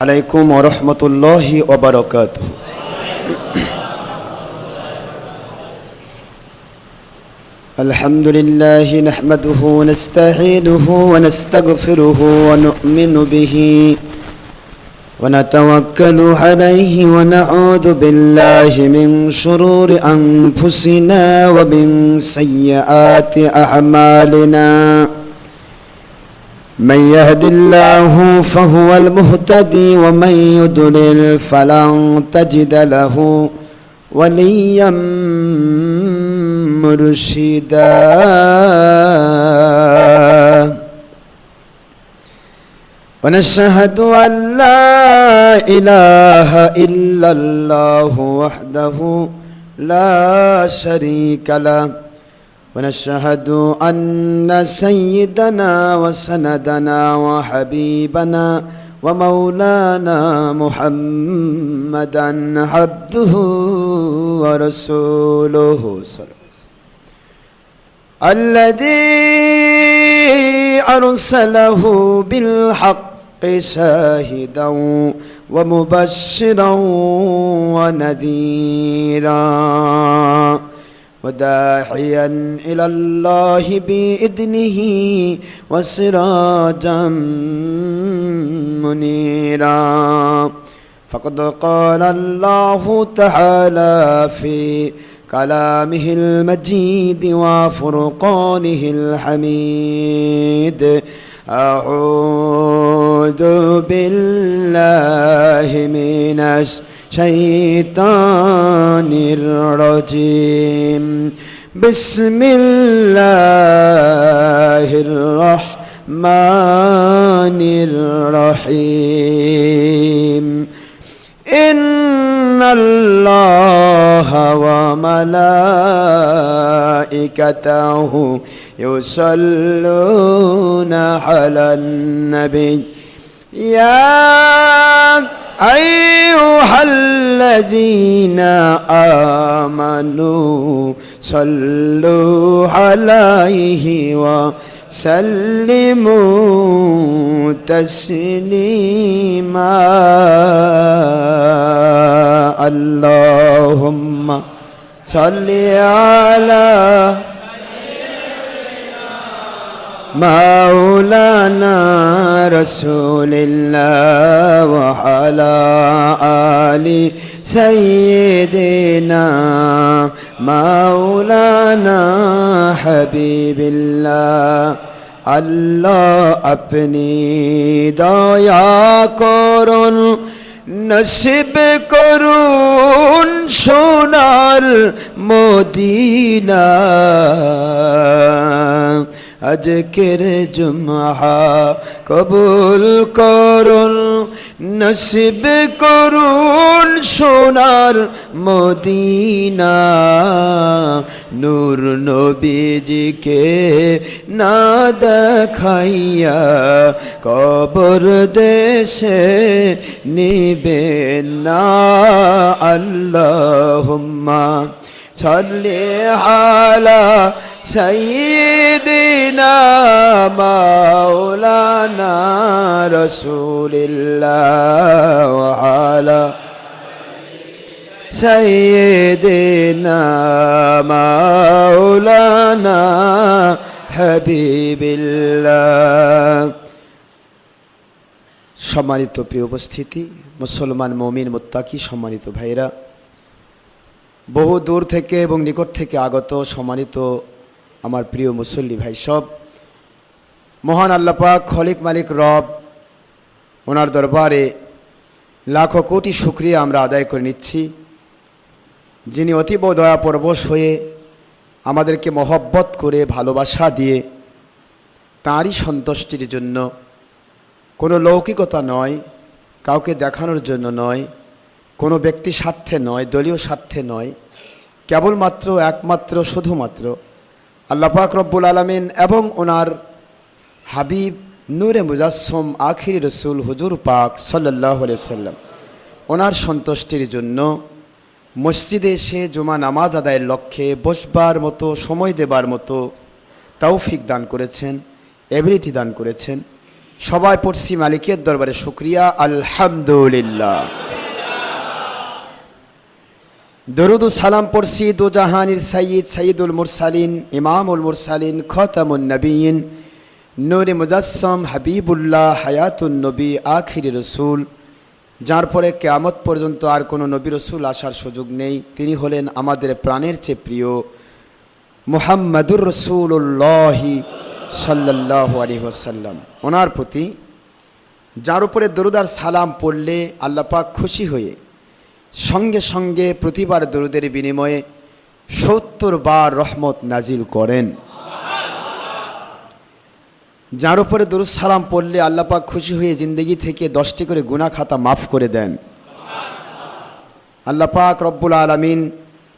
عليكم ورحمة الله وبركاته. الحمد لله نحمده ونستعينه ونستغفره ونؤمن به ونتوكل عليه ونعوذ بالله من شرور أنفسنا ومن سيئات أعمالنا. من يهد الله فهو المهتدي ومن يضلل فلن تجد له وليا مرشدا. ونشهد أن لا إله إلا الله وحده لا شريك له ونشهد أن سيدنا وسندنا وحبيبنا ومولانا محمدا عبده ورسوله الذي أرسله بالحق شاهدا ومبشرا ونذيرا وداعيا إلى الله بإذنه وسراجا منيرا. فقد قال الله تعالى في كلامه المجيد وفرقانه الحميد: أعوذ بالله من الشيطان الرجيم. بسم الله الرحمن الرحيم. إن الله وملائكته يصلون على النبي يا أيها الذين آمنوا صلوا عليه وسلموا تسليما. اللهم صل على مولانا رسول الله وعلى آل سيدنا مولانا حبيب الله. আল্লাহ আপনি দয়া করুন, নসিব করুন সোনার মদিনা। আজকের জুমআ কবুল করুন, নসিব করুন সোনার মদিনা। নূর নবীজিকে না দেখাইয়া কবর দেশে নিবেন না। আল্লাহুম্মা সাল্লি আলা সাইয়্যিদিনা মাওলানা রাসূলিল্লাহ ওয়া আলা সাইয়্যিদিনা মাওলানা হাবিবিল্লাহ। সম্মানিত প্রিয় উপস্থিতি, মুসলমান মুমিন মুত্তাকি সম্মানিত ভাইরা, বহু দূর থেকে এবং নিকট থেকে আগত সম্মানিত আমার প্রিয় মুসল্লি ভাই সব, মহান আল্লাহ পাক খলিক মালিক রব, ওনার দরবারে লাখো কোটি শুকরিয়া আমরা আদায় করে নিচ্ছি, যিনি অতীব দয়া পরবশ হয়ে আমাদেরকে মহব্বত করে ভালোবাসা দিয়ে তাঁরই সন্তুষ্টির জন্য, কোনো লৌকিকতা নয়, কাউকে দেখানোর জন্য নয়, কোনো ব্যক্তি স্বার্থে নয়, দলীয় স্বার্থে নয়, কেবলমাত্র একমাত্র শুধুমাত্র আল্লাহ পাক রব্বুল আলামিন এবং ওনার হাবিব নূরে মুজাসসম আখিরি রসুল হুজুর পাক সাল্লাল্লাহু আলাইহি ওয়াসাল্লাম ওনার সন্তুষ্টির জন্য মসজিদে এসে জুমা নামাজ আদায়ের লক্ষ্যে বসবার মতো, সময় দেবার মতো তৌফিক দান করেছেন, এবিলিটি দান করেছেন। সবাই পড়ছি মালিকের দরবারে শুকরিয়া, আলহামদুলিল্লাহ। দরুদ ও সালাম পড়ছি দু জাহানের সাইয়্যিদ সাইয়্যিদুল মুরসালিন ইমামুল মুরসালিন খাতামুন নবিয়্যিন নূরে মুজাসসাম হাবিবুল্লাহ হায়াতুন নবী আখিরি রসুল, যার পরে কিয়ামত পর্যন্ত আর কোনো নবী রসুল আসার সুযোগ নেই। তিনি হলেন আমাদের প্রাণের চেয়ে প্রিয় মুহাম্মাদুর রাসূলুল্লাহ সাল্লাল্লাহু আলাইহি ওয়াসাল্লাম। ওনার প্রতি যার উপরে দরুদ আর সালাম পড়লে আল্লাহ পাক খুশি হয়ে সঙ্গে সঙ্গে প্রতিবার দরুদের বিনিময়ে ৭০ বার রহমত নাজিল করেন। যার উপরে দরুদ সালাম পড়লে আল্লাহ পাক খুশি হয়ে জিন্দেগি থেকে 10টি করে গুনাহ খাতা মাফ করে দেন। আল্লাহ পাক রব্বুল আলামিন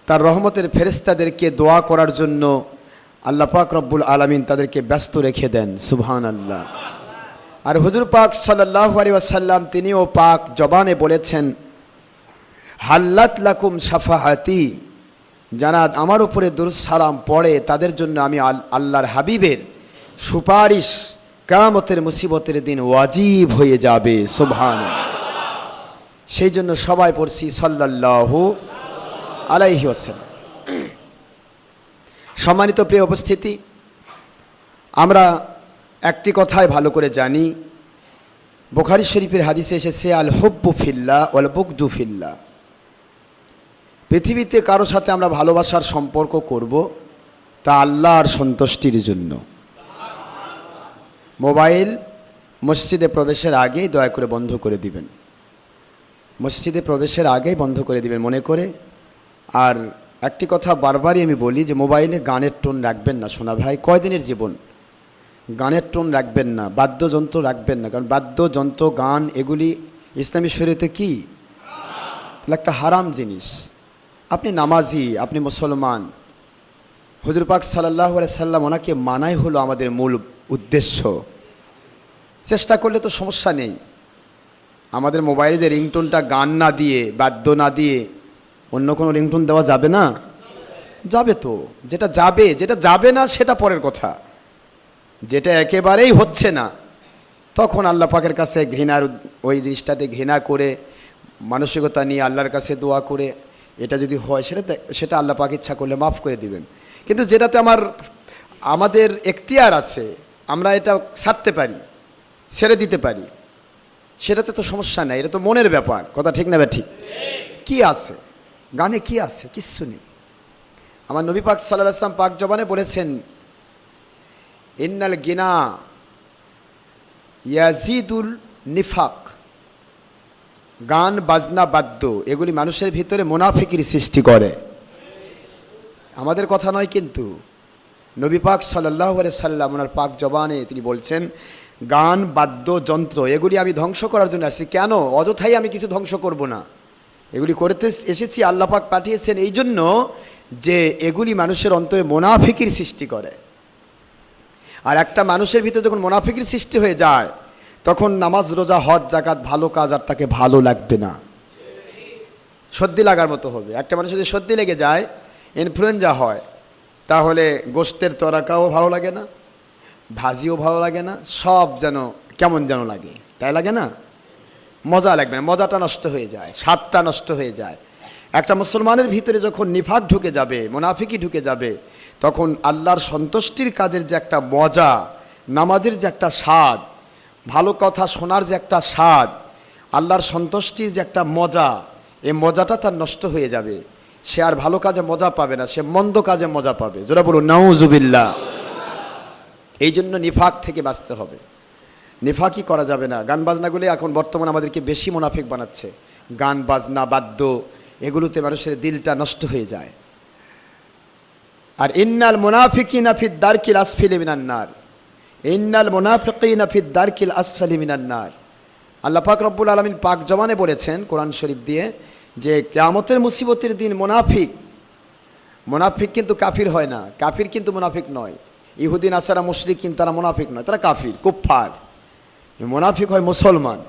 তার রহমতের ফেরেশতাদেরকে দোয়া করার জন্য আল্লাহ পাক রব্বুল আলামিন তাদেরকে ব্যস্ত রেখে দেন। সুবহানাল্লাহ। আর হুজুর পাক সাল্লাল্লাহু আলাইহি ওয়াসাল্লাম তিনিও পাক জবানে বলেছেন, হাল্লাত লাকুম শাফাআতি, যারা আমার উপরে দরুদ সালাম পড়ে তাদের জন্য আমি আল্লাহর হাবিবের সুপারিশ কিয়ামতের মুসিবতের দিন ওয়াজিব হয়ে যাবে। সুবহানাল্লাহ। সেই জন্য সবাই পড়ছি সাল্লাল্লাহু আলাইহি ওয়াসাল্লাম। সম্মানিত প্রিয় উপস্থিতি, আমরা একটি কথাই ভালো করে জানি, বুখারী শরীফের হাদিসে এসেছে আল হুব্বু ফিল্লাহ ওয়াল বুগদু ফিল্লাহ। পৃথিবীতে কারো সাথে আমরা ভালোবাসার সম্পর্ক করব তা আল্লাহর সন্তুষ্টির জন্য। মোবাইল মসজিদে প্রবেশের আগেই দয়া করে বন্ধ করে দিবেন, মসজিদে প্রবেশের আগেই বন্ধ করে দিবেন মনে করে। আর একটি কথা বারবারই আমি বলি যে মোবাইলে গানের টোন রাখবেন না। শোনা ভাই, কয়দিনের জীবন, গানের টোন রাখবেন না, বাদ্যযন্ত্র রাখবেন না, কারণ বাদ্যযন্ত্র গান এগুলি ইসলামী শরীয়তে কি তাহলে একটা হারাম জিনিস। আপনি নামাজি, আপনি মুসলমান, হুজুর পাক সাল্লাল্লাহু আলাইহি সাল্লাম ওনাকে মানাই হলো আমাদের মূল উদ্দেশ্য। চেষ্টা করলে তো সমস্যা নেই। আমাদের মোবাইলে যে রিংটোনটা গান না দিয়ে, বাদ্য না দিয়ে অন্য কোনো রিংটোন দেওয়া যাবে না? যাবে তো। যেটা যাবে না সেটা পরের কথা। যেটা একেবারেই হচ্ছে না, তখন আল্লাহ পাকের কাছে ঘৃণার ওই জিনিসটাতে ঘৃণা করে মানসিকতা নিয়ে আল্লাহর কাছে দোয়া করে এটা যদি হয় সেটা আল্লাহ পাক ইচ্ছা করলে মাফ করে দিবেন। কিন্তু যেটাতে আমাদের এখতিয়ার আছে, আমরা এটা ছাড়তে পারি, ছেড়ে দিতে পারি, সেটাতে তো সমস্যা নাই। এটা তো মনের ব্যাপার। কথা ঠিক না বা ঠিক? কি আছে গানে, কি আছে? কিচ্ছু নেই। আমার নবী পাক সাল্লাল্লাহু আলাইহি ওয়াসাল্লাম পাক জবানে বলেছেন, ইন্নাল গিনা ইয়াজিদুল নিফাক। গান বাজনা বাদ্য এগুলি মানুষের ভিতরে মুনাফিকির সৃষ্টি করে। আমাদের কথা নয়, কিন্তু নবী পাক সাল্লাল্লাহু আলাইহি সাল্লাম ওনার পাক জবানে তিনি বলছেন, গান বাদ্য যন্ত্র এগুলি আমি ধ্বংস করার জন্য আসছি। কেন? অযথাই আমি কিছু ধ্বংস করব না, এগুলি করতে এসেছি। আল্লাহ পাক পাঠিয়েছেন এই জন্য যে এগুলি মানুষের অন্তরে মুনাফিকির সৃষ্টি করে। আর একটা মানুষের ভিতরে যখন মুনাফিকির সৃষ্টি হয়ে যায়, তখন নামাজ রোজা হজ জাকাত ভালো কাজ আর তাকে ভালো লাগবে না, সর্দি লাগার মতো হবে। একটা মানুষের যদি সর্দি লেগে যায়, ইনফ্লুয়েঞ্জা হয়, তাহলে গোশতের তরাকাও ভালো লাগে না, ভাজিও ভালো লাগে না, সব যেন কেমন যেন লাগে, তাই লাগে না? মজা লাগবে না, মজাটা নষ্ট হয়ে যায়, স্বাদটা নষ্ট হয়ে যায়। একটা মুসলমানের ভিতরে যখন নিফাক ঢুকে যাবে, মুনাফিকি ঢুকে যাবে, তখন আল্লাহর সন্তুষ্টির কাজের যে একটা মজা, নামাজের যে একটা স্বাদ, ভালো কথা শোনার যে একটা স্বাদ, আল্লাহর সন্তুষ্টির যে একটা মজা, এই মজাটা তার নষ্ট হয়ে যাবে। সে আর ভালো কাজে মজা পাবে না, সে মন্দ কাজে মজা পাবে। যারা বলুন নাউজুবিল্লাহ। এই জন্য নিফাক থেকে বাঁচতে হবে, নিফাকই করা যাবে না। গান বাজনাগুলি এখন বর্তমানে আমাদেরকে বেশি মুনাফিক বানাচ্ছে। গান বাজনা বাদ্য এগুলোতে মানুষের দিলটা নষ্ট হয়ে যায়। আর ইন্নাল মুনাফিকিনা ফিদ দারকিল আসফালি মিনান নার, ইন্নাল মুনাফিকিনা ফিদ দারকিল আসফালি মিনান নার। আল্লাহ পাক রব্বুল আলামিন পাক জবানে বলেছেন কোরআন শরীফ দিয়ে যে কিয়ামতের মুসিবতের দিন মুনাফিক কিন্তু কাফির হয় না, কাফির কিন্তু মুনাফিক নয়। ইহুদি নাসারা মুশরিকিন তারা মুনাফিক নয়, তারা কাফির কুফফার। মুনাফিক হয় মুসলমান।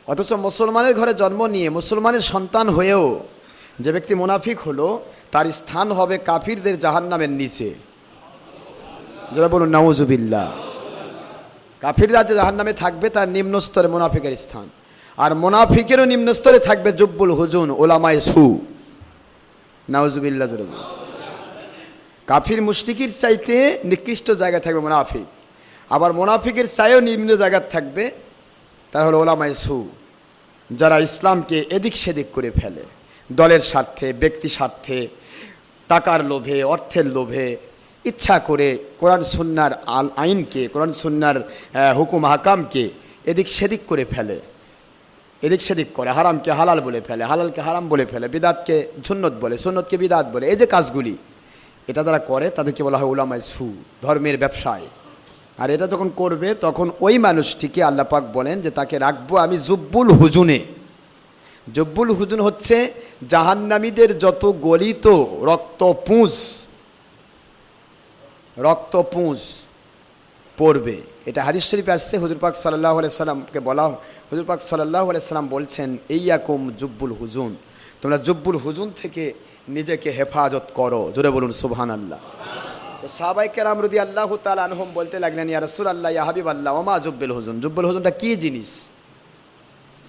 অথচ মুসলমানের ঘরে জন্ম নিয়ে মুসলমানের সন্তান হয়েও যে ব্যক্তি মুনাফিক হলো, তার স্থান হবে কাফিরদের জাহান্নামের নিচে। যারা বলুন নাউজুবিল্লাহ। কাফিররা যে জাহান্নামে থাকবে তার নিম্ন স্তরে মুনাফিকের স্থান, আর মুনাফিকেরও নিম্ন স্তরে থাকবে জুব্বুল হুজুন ওলামায়ে সু। নাউজুবিল্লাহ। কাফির মুশরিকির চাইতে নিকৃষ্ট জায়গায় থাকবে মুনাফিক, আবার মুনাফিকের চাইও নিম্ন জায়গায় থাকবে তারা হলো ওলামায়ে সু, যারা ইসলামকে এদিক সেদিক করে ফেলে দলের স্বার্থে, ব্যক্তি স্বার্থে, টাকার লোভে, অর্থের লোভে, ইচ্ছা করে কোরআন সুন্নাহর আইনকে, কোরআন সুন্নাহর হুকুম হাকামকে এদিক সেদিক করে ফেলে, এদিক সেদিক করে, হারামকে হালাল বলে ফেলে, হালালকে হারাম বলে ফেলে, বিদাতকে সুন্নত বলে, সুন্নতকে বিদাত বলে। এই যে কাজগুলি এটা যারা করে তাদেরকে বলা হয় উলামায়ে সু, ধর্মের ব্যবসায়। আর এটা যখন করবে তখন ওই মানুষটিকে আল্লাহ পাক বলেন যে তাকে রাখবো আমি জুব্বুল হুজুনে। জুব্বুল হুজুন হচ্ছে জাহান্নামীদের যত গলিত রক্তপুঁজ পড়বে। এটা হাদিস শরীফে আসছে, হুজুর পাক সাল্লাল্লাহু আলাইহি সাল্লামকে বলা, হুজুর পাক সাল্লাল্লাহু আলাইহি সাল্লাম বলছেন ইয়াকুম জুব্বুল হুজুন, তোমরা জুব্বুল হুজুন থেকে নিজেকে হেফাজত করো। জোরে বলুন সুবহানাল্লাহ। তো সাহাবায়ে কেরাম রাদিয়াল্লাহু তাআলা আনহুম বলতে লাগলেন, ইয়া রাসূলুল্লাহ, ইয়া হাবিবাল্লাহ, ওমা জুব্বুল হুজুন, জুব্বুল হুজুনটা কি জিনিস?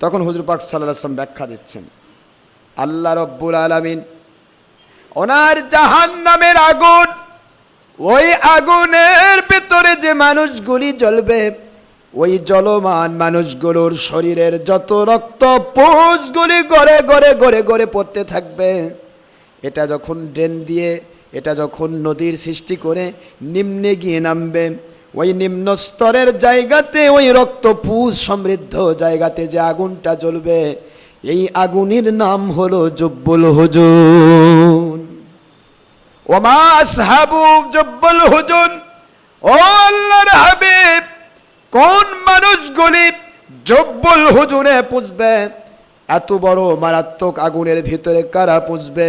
তখন হুজুর পাক সাল্লাল্লাহু আলাইহি সাল্লাম ব্যাখ্যা দিচ্ছেন, আল্লাহ রাব্বুল আলামিন ওনার জাহান্নামের আগুন, ওই আগুনের ভিতরে যে মানুষগুলি জ্বলবে, ওই জ্বলমান মানুষগুলোর শরীরের যত রক্ত পুঁজগুলি গড়ে গড়ে গড়ে গড়ে পড়তে থাকবে, এটা যখন ড্রেন দিয়ে, এটা যখন নদীর সৃষ্টি করে নিম্নে গিয়ে নামবে, ওই নিম্ন স্তরের জায়গাতে, ওই রক্তপুঁজ সমৃদ্ধ জায়গাতে যে আগুনটা জ্বলবে, এই আগুনের নাম হলো জুব্বুল হুজুন। ওমা আসহাবু জুব্বুল হুজুন, ও আল্লাহর হাবিব, কোন মানুষগুলি জুব্বুল হুজুনে পুঁজবে? এত বড় মারাত্মক আগুনের ভিতরে কারা পুঁজবে?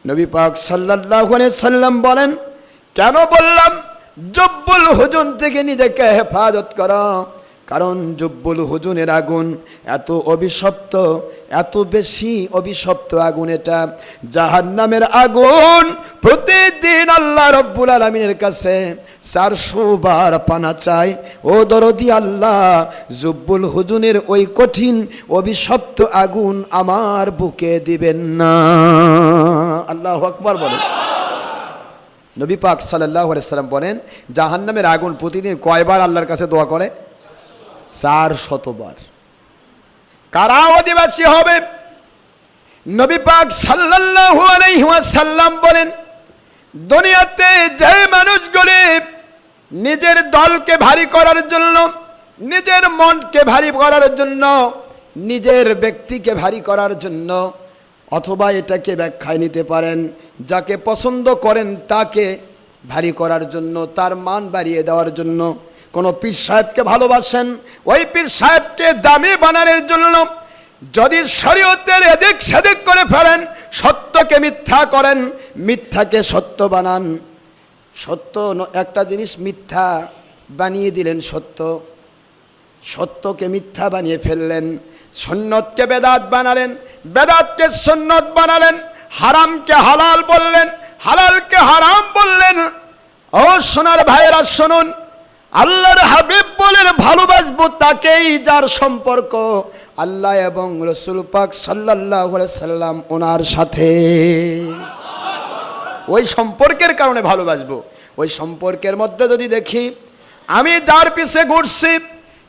নবী পাক সাল্লাল্লাহু আলাইহি সাল্লাম বলেন, কেন বললাম জুব্বুল হুজুন থেকে নিজেকে হেফাজত করো? কারণ জুব্বুল হুজুনের আগুন এত অভিশপ্ত, এত বেশি অভিশপ্ত আগুন, এটা জাহান্নামের আগুন। প্রতিদিন আল্লাহ রাব্বুল আলামিনের কাছে 400 বার পানা চাই, ও দরদি আল্লাহ, জুব্বুল হুজুনের ওই কঠিন অভিশপ্ত আগুন আমার বুকে দিবেন না। আল্লাহু আকবার বলেন। নবী পাক সাল্লাল্লাহু আলাইহি সাল্লাম বলেন, জাহান্নামের আগুন প্রতিদিন কয়বার আল্লাহর কাছে দোয়া করে? 400 বার। কারা অধিবাসী হবে? নবী পাক সাল্লাল্লাহু আলাইহি ওয়াসাল্লাম বলেন, দুনিয়াতে যে মানুষগুলি নিজের দলকে ভারী করার জন্য, নিজের মনকে ভারী করার জন্য, নিজের ব্যক্তিকে ভারী করার জন্য, অথবা এটাকে ব্যাখ্যায় নিতে পারেন যাকে পছন্দ করেন তাকে ভারী করার জন্য, তার মান বাড়িয়ে দেওয়ার জন্য, কোনো পীর সাহেবকে ভালোবাসেন, ওই পীর সাহেবকে দামি বানানোর জন্য যদি শরীয়তের এদিক সেদিক করে ফেলেন, সত্যকে মিথ্যা করেন, মিথ্যাকে সত্য বানান, সত্য একটা জিনিস মিথ্যা বানিয়ে দিলেন সত্য, সত্যকে মিথ্যা বানিয়ে ফেললেন, সুন্নতকে বেদাত বানালেন, বেদাতকে সুন্নত বানালেন, হারামকে হালাল বললেন, হালালকে হারাম বললেন। ও সোনার ভাইয়েরা শুনুন, আল্লাহর হাবিব বলেন ভালোবাসবো তাকেই যার সম্পর্ক আল্লাহ এবং রাসূল পাক সাল্লাল্লাহু আলাইহি সাল্লাম ওনার সাথে। ওই সম্পর্কের কারণে ভালোবাসবো। ওই সম্পর্কের মধ্যে যদি দেখি আমি যার পিছে ঘুরছি,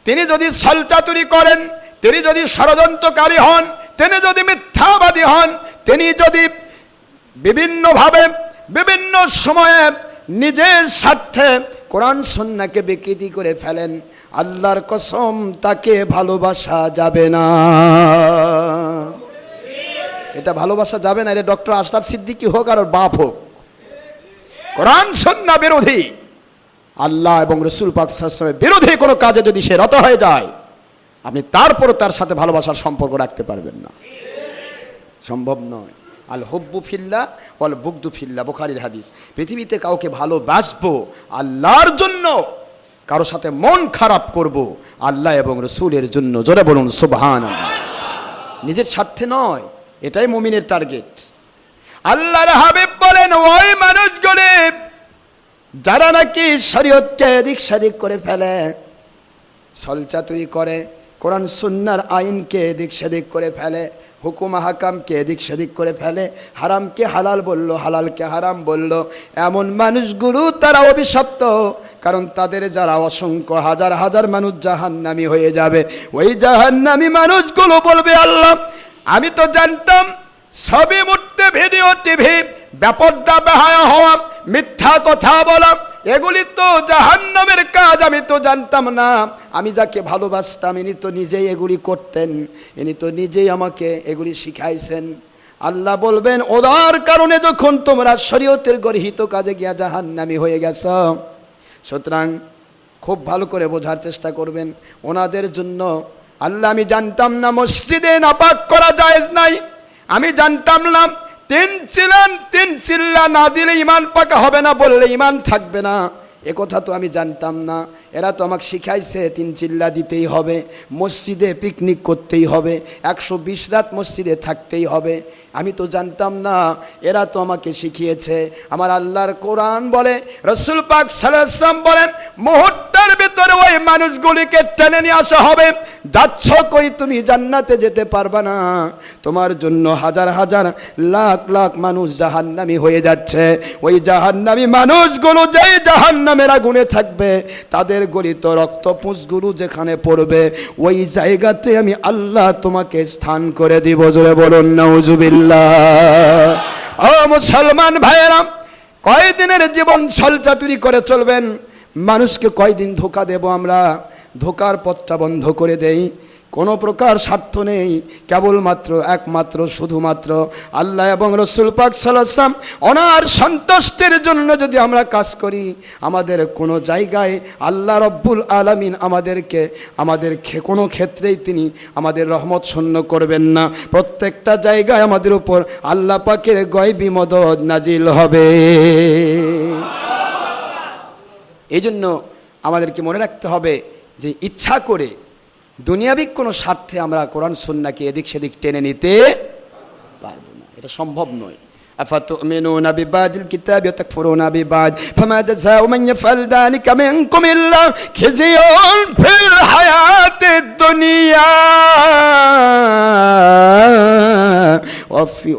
তিনি যদি ছলচাতুরি করেন, তিনি যদি ষড়যন্ত্রকারী হন, তিনি যদি মিথ্যাবাদী হন, তিনি যদি বিভিন্নভাবে বিভিন্ন সময়ে নিজের স্বার্থে কোরআন সুন্নাহকে বিকৃতি করে ফেলেন, আল্লাহর কসম তাকে ভালোবাসা যাবে না। এটা ভালোবাসা যাবে না। এটা ডক্টর আশরাফ সিদ্দিকী হোক আর বাপ হোক, কোরআন সুন্নাহ বিরোধী, আল্লাহ এবং রাসূল পাক সাল্লাল্লাহু আলাইহি ওয়াসাল্লামের বিরোধী কোনো কাজে যদি সে রত হয়ে যায়, আপনি তারপরও তার সাথে ভালোবাসার সম্পর্ক রাখতে পারবেন না, সম্ভব নয়। আল হুব্বু ফিল্লাহ ওয়াল বুগদু ফিল্লাহ, বুখারীর হাদিস। পৃথিবীতে কাউকে ভালোবাসবো আল্লাহর জন্য, কারো সাথে মন খারাপ করব আল্লাহ এবং রাসূলের জন্য। জোরে বলুন সুবহানাল্লাহ। নিজের স্বার্থে নয়, এটাই মুমিনের টার্গেট। আল্লাহর হাবিব বলেন ওই মানুষগুলো যারা নাকি শরীয়তকে এদিক সেদিক করে ফেলে, ছলচাতুরি করে, কোরআন সুন্নাহর আইনকে এদিক সেদিক করে ফেলে, হুকুম হাকামকে এদিক সেদিক করে ফেলে, হারামকে হালাল বলল, হালালকে হারাম বলল, এমন মানুষগুলো তারা অভিশপ্ত। কারণ তাদের যারা অসংখ্য হাজার হাজার মানুষ জাহান্নামী হয়ে যাবে, ওই জাহান্নামী মানুষগুলো বলবে, আল্লাহ আমি তো জানতাম ছবি মুহূর্তে ভিডিও টিভি, বেপরদা বেহায়া হওয়া, মিথ্যা কথা বলা, এগুলি তো জাহান্নামের কাজ, আমি তো জানতাম না। আমি যাকে ভালোবাসতাম ইনি তো নিজেই এগুলি করতেন, ইনি তো নিজেই আমাকে এগুলি শিখাইছেন। আল্লাহ বলবেন, ওদের কারণে যখন তোমরা শরীয়তের গর্হিত কাজে গিয়া জাহান্নামী হয়ে গেছ, সুতরাং খুব ভালো করে বোঝার চেষ্টা করবেন। ওনাদের জন্য আল্লাহ, আমি জানতাম না মসজিদে নাপাক করা জায়েজ নাই, আমি জানতাম না তিন চিল্লা না দিলে ইমান পাকা হবে না, বললে ইমান থাকবে না, এ কথা তো আমি জানতাম না। এরা তো আমাকে শিখাইছে তিন চিল্লা দিতেই হবে, মসজিদে পিকনিক করতেই হবে, 120 রাত মসজিদে থাকতেই হবে, আমি তো জানতাম না। এরা তো আমাকে শিখিয়েছে। আমার আল্লাহর কোরআন বলে, রসুল পাক সাল্লাল্লাহু আলাইহি ওয়াসাল্লাম বলেন, মুহূর্তের ভিতরে ওই মানুষগুলিকে টেনে নিয়ে আসা হবে। যাচ্ছ কই, তুমি জান্নাতে যেতে পারবা না, তোমার জন্য হাজার হাজার লাখ লাখ মানুষ জাহান্নামী হয়ে যাচ্ছে। ওই জাহান্নামী মানুষগুলো যেই জাহান্নামের আগুনে থাকবে, তাদের গলিত রক্তপুঞ্জগুলো যেখানে পড়বে, ওই জায়গাতে আমি আল্লাহ তোমাকে স্থান করে দিব। জোরে বলুন নাউজুবিল্লাহ। ও মুসলমান ভাইয়েরা, কয়দিনের জীবন ছলচাতুরি করে চলবেন? মানুষকে কয়দিন ধোঁকা দেব আমরা? ধোঁকার পথটা বন্ধ করে দেই। কোনো প্রকার স্বার্থ নেই, কেবলমাত্র একমাত্র শুধুমাত্র আল্লাহ এবং রসুল পাক সাল্লাল্লাহু আলাইহি ওয়াসাল্লাম ওনার সন্তুষ্টির জন্য যদি আমরা কাজ করি, আমাদের কোনো জায়গায় আল্লাহ রব্বুল আলামিন আমাদের কোনো ক্ষেত্রেই তিনি আমাদের রহমত শূন্য করবেন না। প্রত্যেকটা জায়গায় আমাদের উপর আল্লাহ পাকের গায়বী মদদ নাজিল হবে। এই জন্য আমাদেরকে মনে রাখতে হবে যে ইচ্ছা করে দুনিয়াবি কোনো স্বার্থে আমরা কোরআন সুন্নাহকে এদিক সেদিক টেনে নিতে পারবো না, এটা সম্ভব নয়। আফাতুমিনুনা বিবাদিল কিতাবি ওয়া তাকফুরুনা বিবাদ ফামা জাযাউ মান ইয়াফআল যালিকা মিনকুম ইল্লা খিজিয়ুন ফিল হায়াতিদ দুনিয়া ওয়া ফি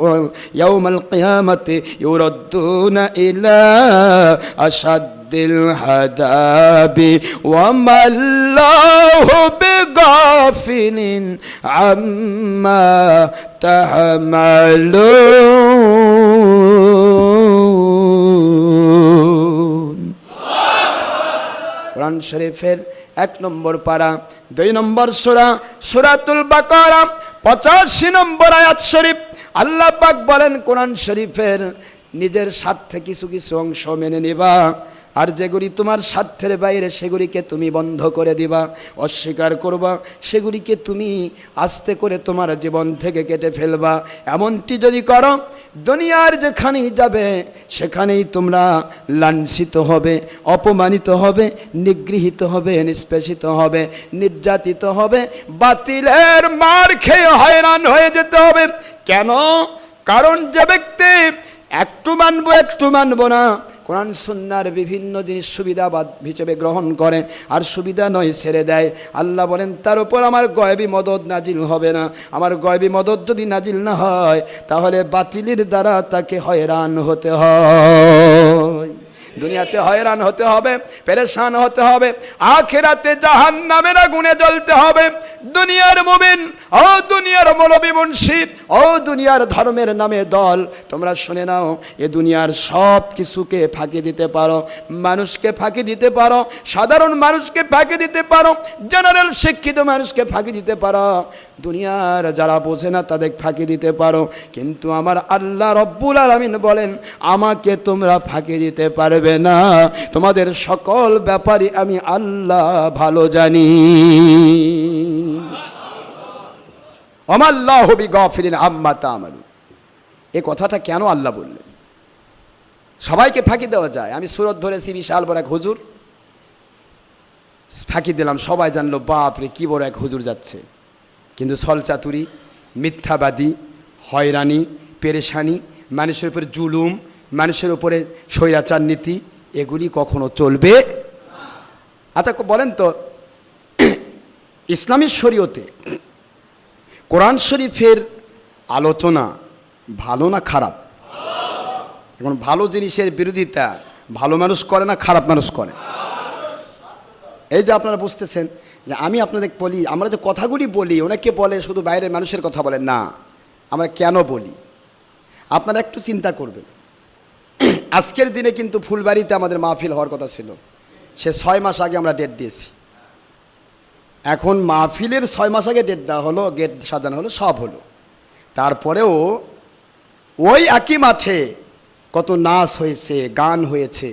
ইয়াউমাল কিয়ামাতি ইউরাদ্দুনা ইলা আশাদ্দিল হাদাবি ওয়া মাল্লাহু বিগাফিলিন আম্মা তা'মালুন। কোরআন শরীফের 1 নম্বর পারা 2 নম্বর সূরা সূরাতুল বাকারা 85 নম্বর আয়াত শরীফ আল্লাহ পাক বলেন, কোরআন শরীফের নিজের স্বার্থে কিছু কিছু অংশ মেনে নিবা, আর যেগুলি তোমার স্বার্থের বাইরে সেগুলিকে তুমি বন্ধ করে দিবা, অস্বীকার করবা, সেগুলিকে তুমি আস্তে করে তোমার জীবন থেকে কেটে ফেলবা। এমনটি যদি করো, দুনিয়ার যেখানেই যাবে সেখানেই তোমরা লাঞ্ছিত হবে, অপমানিত হবে, নিগৃহীত হবে, নিষ্পেষিত হবে, নির্যাতিত হবে, বাতিলের মার খেয়ে হয়রান হয়ে যেতে হবে। কেন? কারণ যে ব্যক্তি একটু মানবো না, কোরআন সুন্নাহর বিভিন্ন জিনিস সুবিধাবাদ হিসেবে গ্রহণ করে আর সুবিধা নয় ছেড়ে দেয়, আল্লাহ বলেন তার উপর আমার গায়বী মদদ নাজিল হবে না। আমার গায়বী মদদ যদি নাজিল না হয়, তাহলে বাতিলের দ্বারা তাকে হয়রান হতে হয়। দুনিয়াতে হয়রান হতে হবে, পেরেশান হতে হবে, আখিরাতে জাহান্নামের আগুনে জ্বলতে হবে। দুনিয়ার মুমিন, ও দুনিয়ার মৌলবী মুন্সি, ও দুনিয়ার ধর্মের নামে দল, তোমরা শুনে নাও, এ দুনিয়ার সব কিছুকে ফাঁকি দিতে পারো, মানুষকে ফাঁকি দিতে পারো, সাধারণ মানুষকে ফাঁকি দিতে পারো, জেনারেল শিক্ষিত মানুষকে ফাঁকি দিতে পারো, দুনিয়ার যারা বোঝে না তাদের ফাঁকি দিতে পারো, কিন্তু আমার আল্লাহ রব্বুল আলামিন বলেন, আমাকে তোমরা ফাঁকি দিতে পারবে না। তোমাদের সকল ব্যাপারই আমি আল্লাহ ভালো জানি। ওয়ামাল্লাহু বিগাফিলিন আম্মা তা'মালুন। এই কথাটা কেন আল্লাহ বললেন? সবাইকে ফাঁকি দেওয়া যায়। আমি সুরত ধরেছি, বিশাল বড় এক হুজুর, ফাঁকি দিলাম, সবাই জানলো বাপরে কি বড় এক হুজুর যাচ্ছে। কিন্তু ছলচাতুরি, মিথ্যাবাদী, হয়রানি, পেরেশানি, মানুষের উপরে জুলুম, মানুষের উপরে স্বৈরাচার নীতি, এগুলি কখনো চলবে। আচ্ছা বলেন তো, ইসলামী শরীয়তে কোরআন শরীফের আলোচনা ভালো না খারাপ? এখন ভালো জিনিসের বিরোধিতা ভালো মানুষ করে না খারাপ মানুষ করে? এই যে আপনারা বুঝতেছেন যে আমি আপনাদের বলি, আমরা যে কথাগুলি বলি, অনেকে বলে শুধু বাইরের মানুষের কথা বলেন না, আমরা কেন বলি আপনারা একটু চিন্তা করবেন। আজকের দিনে কিন্তু ফুলবাড়িতে আমাদের মাহফিল হওয়ার কথা ছিল, সে 6 মাস আগে আমরা ডেট দিয়েছি। এখন মাহফিলের 6 মাস আগে ডেট দেওয়া হলো, গেট সাজানো হলো, সব হলো, তারপরেও ওই একই মাঠে কত নাচ হয়েছে, গান হয়েছে,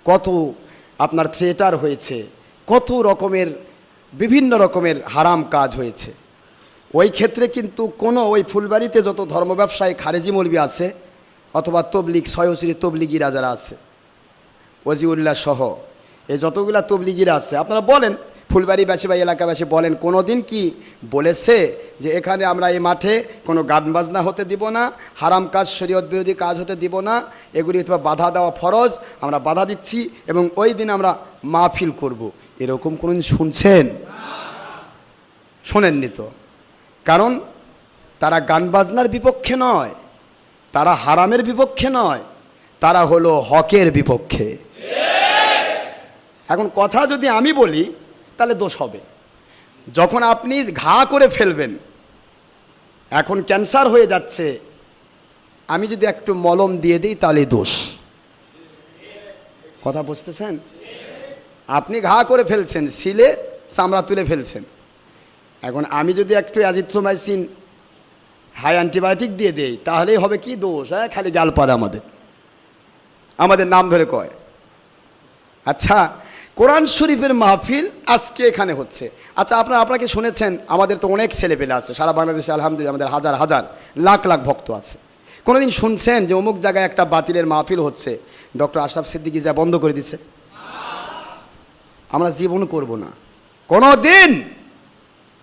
কত আপনার থিয়েটার হয়েছে, কত রকমের বিভিন্ন রকমের হারাম কাজ হয়েছে। ওই ক্ষেত্রে কিন্তু কোনো ওই ফুলবাড়িতে যত ধর্ম ব্যবসায়ী খারেজি মৌলবি আছে অথবা তবলিগ সয়সরি তবলিগিরা যারা আছে, ওজিউল্লাহ সহ এই যতগুলা তবলিগিরা আছে, আপনারা বলেন ফুলবাড়িবাসী বা এলাকাবাসী বলেন কোনো দিন কি বলেছে যে এখানে আমরা এই মাঠে কোনো গান বাজনা হতে দিব না, হারাম কাজ শরীয়ত বিরোধী কাজ হতে দিব না, এগুলি বাধা দেওয়া ফরজ, আমরা বাধা দিচ্ছি এবং ওই দিন আমরা মাহফিল করব, এরকম কোনো দিন শুনছেন? শোনেননি তো। কারণ তারা গান বাজনার বিপক্ষে নয়, তারা হারামের বিপক্ষে নয়, তারা হলো হকের বিপক্ষে। এখন কথা যদি আমি বলি তাহলে দোষ হবে। যখন আপনি ঘা করে ফেলবেন, এখন ক্যান্সার হয়ে যাচ্ছে, আমি যদি একটু মলম দিয়ে দিই তাহলে দোষ। কথা বুঝতেছেন? আপনি ঘা করে ফেলছেন, সিলে চামড়া তুলে ফেলছেন, এখন আমি যদি একটু অ্যাজিথ্রোমাইসিন হাই অ্যান্টিবায়োটিক দিয়ে দেই তাহলেই হবে কি দোষ? হ্যাঁ, খালি গাল পারে আমাদের নাম ধরে কয়। আচ্ছা, কোরআন শরীফের মাহফিল আজকে এখানে হচ্ছে। আচ্ছা, আপনাকে শুনেছেন আমাদের তো অনেক ছেলেপেলে আছে সারা বাংলাদেশে, আলহামদুলিল্লাহ আমাদের হাজার হাজার লাখ লাখ ভক্ত আছে। কোনোদিন শুনছেন যে অমুক জায়গায় একটা বাতিলের মাহফিল হচ্ছে, ডক্টর আশরাফ সিদ্দিকী যা বন্ধ করে দিছে? আমরা জীবন করব না কোনো দিন।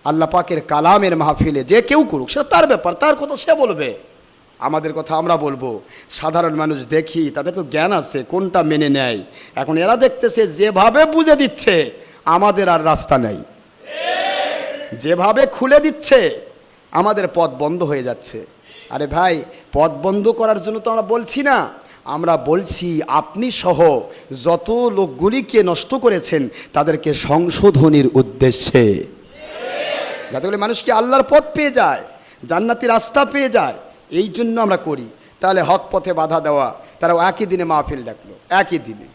আল্লাহ পাকের কালামের মাহফিলে যে কেউ করুক, সেটা তার ব্যাপার, তার কথা সে বলবে, আমাদের কথা আমরা বলবো। সাধারণ মানুষ দেখি তাদের তো জ্ঞান আছে, কোনটা মেনে নেয়। এখন এরা দেখতেছে যেভাবে বুঝে দিচ্ছে আমাদের আর রাস্তা নেই, যেভাবে খুলে দিচ্ছে আমাদের পথ বন্ধ হয়ে যাচ্ছে। আরে ভাই, পথ বন্ধ করার জন্য তো আমরা বলছি না, আমরা বলছি আপনি সহ যত লোকগুলিকে নষ্ট করেছেন তাদেরকে সংশোধনের উদ্দেশ্যে, যাতে করে মানুষকে আল্লাহর পথ পেয়ে যায়, জান্নাতি রাস্তা পেয়ে যায়, এই জন্য আমরা করি। তাহলে হক পথে বাধা দেওয়া, তারা একই দিনে মাহফিল ডাকলো, একই দিনে।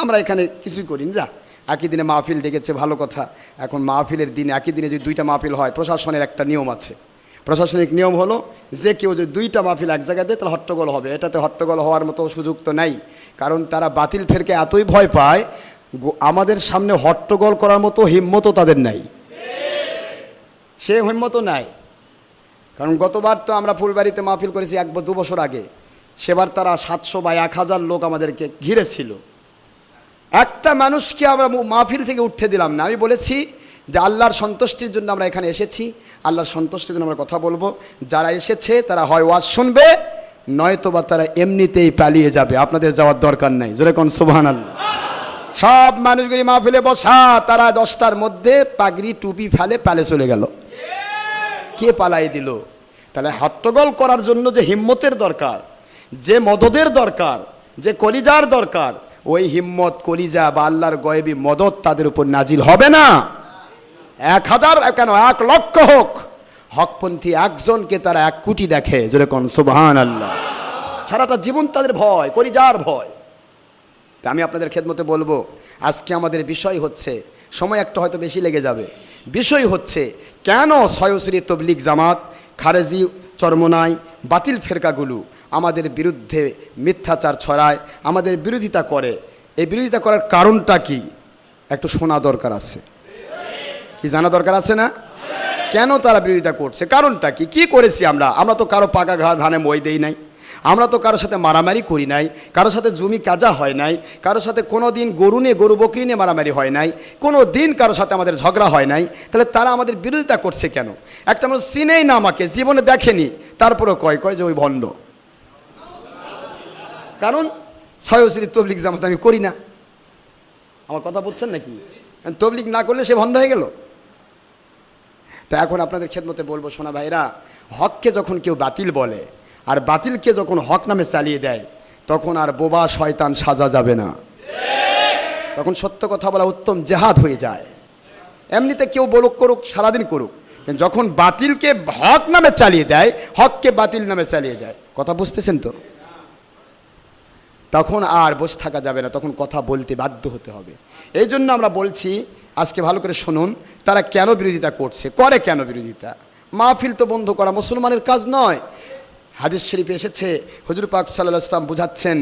আমরা এখানে কিছুই করি না, যা একই দিনে মাহফিল ডেকেছে, ভালো কথা। এখন মাহফিলের দিনে একই দিনে যদি 2টা মাহফিল হয়, প্রশাসনের একটা নিয়ম আছে। প্রশাসনিক নিয়ম হলো যে কেউ যদি 2টা মাহফিল এক জায়গায় দেয় তাহলে হট্টগোল হবে। এটাতে হট্টগোল হওয়ার মতো সুযোগ তো নাই, কারণ তারা বাতিল ফেরকে এতই ভয় পায়, আমাদের সামনে হট্টগোল করার মতো হিম্মতও তাদের নাই, সে হিম্মতও নাই। কারণ গতবার তো আমরা ফুলবাড়িতে মাহফিল করেছি 1-2 বছর আগে, সেবার তারা 700 বা 1000 লোক আমাদেরকে ঘিরেছিল। একটা মানুষকে আমরা মাহফিল থেকে উঠতে দিলাম না। আমি বলেছি যে আল্লাহর সন্তুষ্টির জন্য আমরা এখানে এসেছি, আল্লাহর সন্তুষ্টির জন্য আমরা কথা বলবো। যারা এসেছে তারা হয় ওয়াজ শুনবে, নয়তোবা তারা এমনিতেই পালিয়ে যাবে, আপনাদের যাওয়ার দরকার নাই। জোরে কোন সুবহানাল্লাহ। সব মানুষগুলি মাহফিলে বসা, তারা 10টার মধ্যে পাগড়ি টুপি ফেলে পালে চলে গেল। কে পালাই দিল? তাহলে হট্টগোল করার জন্য যে হিম্মতের দরকার, যে মদদের দরকার, যে কলিজার দরকার, ওই হিম্মত কলিজা বা আল্লাহর গয়েবী মদত তাদের উপর নাজিল হবে না। 1000 কেন 1 লক্ষ হোক, হকপন্থী একজনকে তারা 1 কোটি দেখে। যেরকম সুবহানাল্লাহ। সারাটা জীবন তাদের ভয়, কলিজার ভয়। তা আমি আপনাদের খেদমতে বলবো, আজকে আমাদের বিষয় হচ্ছে, সময় একটা হয়তো বেশি লেগে যাবে, বিষয় হচ্ছে কেন সয়সরি তবলিগ জামাত, খারেজি চরমনাই বাতিল ফেরকাগুলো আমাদের বিরুদ্ধে মিথ্যাচার ছড়ায়, আমাদের বিরোধিতা করে। এই বিরোধিতা করার কারণটা কি একটু শোনা দরকার আছে, কি জানা দরকার আছে না? কেন তারা বিরোধিতা করছে, কারণটা কি? কি করেছি আমরা তো কারো পাকা ধানে মই দেই নাই, আমরা তো কারোর সাথে মারামারি করি নাই, কারোর সাথে জমি কাজা হয় নাই, কারোর সাথে কোনো দিন গরু বকরি নিয়ে মারামারি হয় নাই, কোনো দিন কারোর সাথে আমাদের ঝগড়া হয় নাই। তাহলে তারা আমাদের বিরোধিতা করছে কেন? একটা মানুষ চিনেই না আমাকে, জীবনে দেখেনি, তারপরেও কয় যে ওই ভণ্ড। কারণ সয়সরি তবলিগ জামাত আমি করি না। আমার কথা বলছেন নাকি? তবলিগ না করলে সে ভণ্ড হয়ে গেল? তা এখন আপনাদের খেদমতে বলবো, শোনা ভাইরা, হককে যখন কেউ বাতিল বলে আর বাতিলকে যখন হক নামে চালিয়ে দেয়, তখন আর বোবা শয়তান সাজা যাবে না, তখন সত্য কথা বলা উত্তম জেহাদ হয়ে যায়। এমনিতে কেউ বলুক করুক, সারাদিন করুক, কিন্তু যখন বাতিলকে হক নামে চালিয়ে দেয়, হককে বাতিল নামে চালিয়ে দেয়, কথা বুঝতেছেন তো, তখন আর বসে থাকা যাবে না, তখন কথা বলতে বাধ্য হতে হবে। এই জন্য আমরা বলছি, আজকে ভালো করে শুনুন, তারা কেন বিরোধিতা করছে, করে কেন বিরোধিতা। মাহফিল তো বন্ধ করা মুসলমানের কাজ নয়। হাদিস শরীফে এসেছে, হুজুর পাক সাল্লাল্লাহু আলাইহি ওয়াসাল্লাম বুঝাচ্ছেন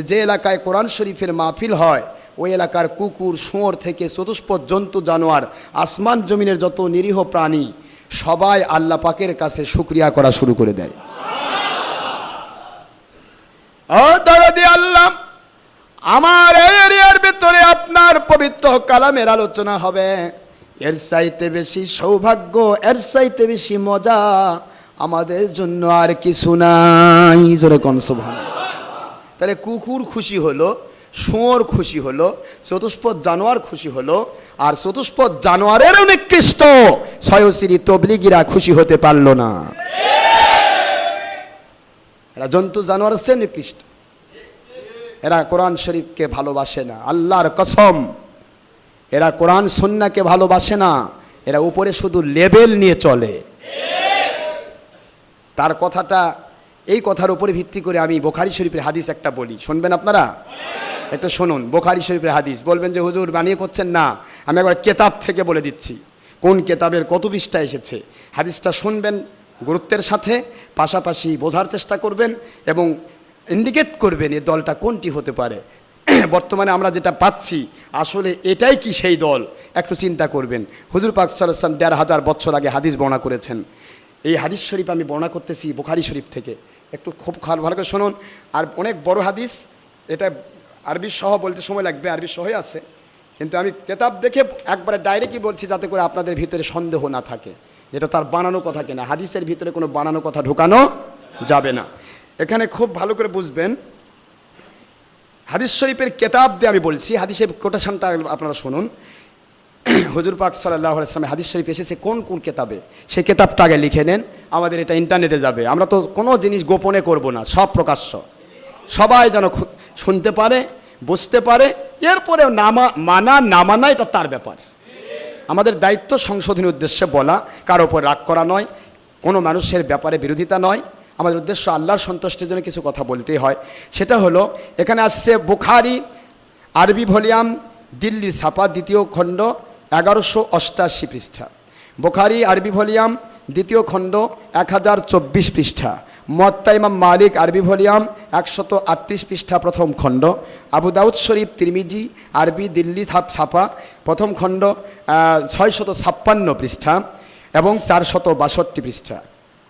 যে এলাকায় কোরআন শরীফের মাহফিল হয়, ওই এলাকার কুকুর, শুয়োর থেকে চতুষ্পদ জন্তু জানোয়ার, আসমান জমিনের যত নিরীহ প্রাণী, সবাই আল্লাহ পাকের কাছে শুকরিয়া করা শুরু করে দেয়। ও দরদি আল্লাহ, আমার এই এরিয়ার ভিতরে আপনার পবিত্র কালামের আলোচনা হবে, এর চাইতে বেশি সৌভাগ্য, এর চাইতে বেশি মজা আমাদের জন্য আর কিছু নাই। জোরে কোন সুবহানাল্লাহ। তাহলে কুকুর খুশি হলো, শুয়োর খুশি হলো, চতুষ্পদ জানোয়ার খুশি হলো, আর চতুষ্পদ জানোয়ারের নিকৃষ্ট ছয়শ্রী তবলিগীরা খুশি হতে পারলো না। এরা জন্তু জানোয়ারের চেয়ে নিকৃষ্ট, এরা কোরআন শরীফকে ভালোবাসে না, আল্লাহর কসম, এরা কোরআন সুন্নাহকে ভালোবাসে না, এরা উপরে শুধু লেবেল নিয়ে চলে। তার কথাটা, এই কথার উপরে ভিত্তি করে আমি বুখারী শরীফের হাদিস একটা বলি, শুনবেন আপনারা? একটু শুনুন বুখারী শরীফের হাদিস। বলবেন যে হুজুর বানিয়ে করছেন না, আমি একবার কেতাব থেকে বলে দিচ্ছি কোন কেতাবের কত পৃষ্ঠা এসেছে। হাদিসটা শুনবেন গুরুত্বের সাথে, পাশাপাশি বোঝার চেষ্টা করবেন এবং ইন্ডিকেট করবেন এই দলটা কোনটি হতে পারে। বর্তমানে আমরা যেটা পাচ্ছি আসলে এটাই কি সেই দল, একটু চিন্তা করবেন। হুজুর পাক সাল্লাল্লাহু আলাইহি ওয়াসাল্লাম ১৫০০ বছর আগে হাদিস বর্ণনা করেছেন। এই হাদিস শরীফ আমি বর্ণনা করতেছি বুখারী শরীফ থেকে, একটু খুব ভালো করে শুনুন। আর অনেক বড় হাদিস, এটা আরবি সহ বলতে সময় লাগবে, আরবি সহই আছে, কিন্তু আমি কেতাব দেখে একবারে ডাইরেক্টই বলছি যাতে করে আপনাদের ভিতরে সন্দেহ না থাকে যেটা তার বানানো কথা কিনা। হাদিসের ভিতরে কোনো বানানো কথা ঢোকানো যাবে না। এখানে খুব ভালো করে বুঝবেন, হাদিস শরীফের কেতাব দিয়ে আমি বলছি, হাদিসের কোটেশনটা আপনারা শুনুন। হুজুর পাক সাল্লাল্লাহু আলাইহি ওয়াসাল্লাম হাদিস শরীফ এসেছে কোন কোন কেতাবে, সেই কেতাবটা আগে লিখে নেন, আমাদের এটা ইন্টারনেটে যাবে। আমরা তো কোনো জিনিস গোপনে করব না, সব প্রকাশ্য, সবাই যেন শুনতে পারে, বুঝতে পারে। এরপরে মানা না মানা এটা তার ব্যাপার, আমাদের দায়িত্ব সংশোধনের উদ্দেশ্যে বলা, কারো উপর রাগ করা নয়, কোনো মানুষের ব্যাপারে বিরোধিতা নয়। আমাদের উদ্দেশ্য আল্লাহর সন্তুষ্টির জন্য কিছু কথা বলতেই হয়। সেটা হলো, এখানে আসছে বুখারী আরবি ভলিউম দিল্লি ছাপা, দ্বিতীয় খণ্ড 1188 পৃষ্ঠা। বুখারী আরবি ভলিউম দ্বিতীয় খণ্ড 1024 পৃষ্ঠা। মুয়াত্তা ইমাম মালিক আরবি ভলিউম 138 পৃষ্ঠা প্রথম খণ্ড। আবু দাউদ শরীফ তিরমিজি আরবি দিল্লি ছাপা প্রথম খণ্ড 656 পৃষ্ঠা এবং 462 পৃষ্ঠা।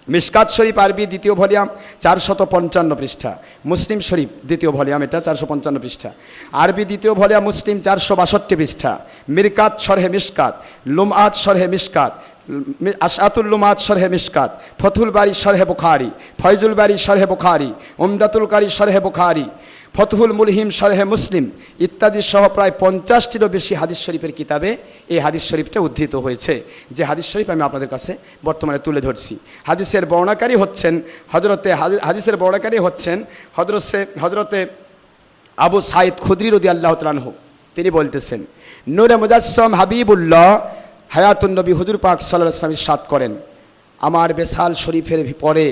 মিশকাত শরীফ আরবি দ্বিতীয় ভলিউম 455 পৃষ্ঠা। মুসলিম শরীফ দ্বিতীয় ভলিউম, এটা 455 পৃষ্ঠা। আরবি দ্বিতীয় ভলিউম মুসলিম 462 পৃষ্ঠা। মিরকাত শরহে মিশকাত, লুমআত শরহে মিশকাত, আশআতুল লুমআত শরহে মিশকাত, ফতুল বারী শরহে বুখারী, ফয়জুল বারী শরহে বুখারী, উমদাতুল কারী শরহে বুখারী, ফতহুল মুলহিম শরহে মুসলিম ইত্যাদি সহ প্রায় 50টিরও বেশি হাদিস শরীফের কিতাবে এই হাদিস শরীফটা উদ্ধৃত হয়েছে। যে হাদিস শরীফ আমি আপনাদের কাছে বর্তমানে তুলে ধরছি, হাদিসের বর্ণাকারী হচ্ছেন হাদিসের বর্ণাকারী হচ্ছেন হজরতে আবু সাঈদ খুদরি রাদিয়াল্লাহু তাআলা আনহু। তিনি বলতেছেন, নূরে মুজাসসাম হাবিবুল্লাহ হায়াতুন নবী হুজুর পাক সাল্লাল্লাহু আলাইহি ওয়াসাল্লাম ইরশাদ করেন, আমার বেসাল শরীফের পরে,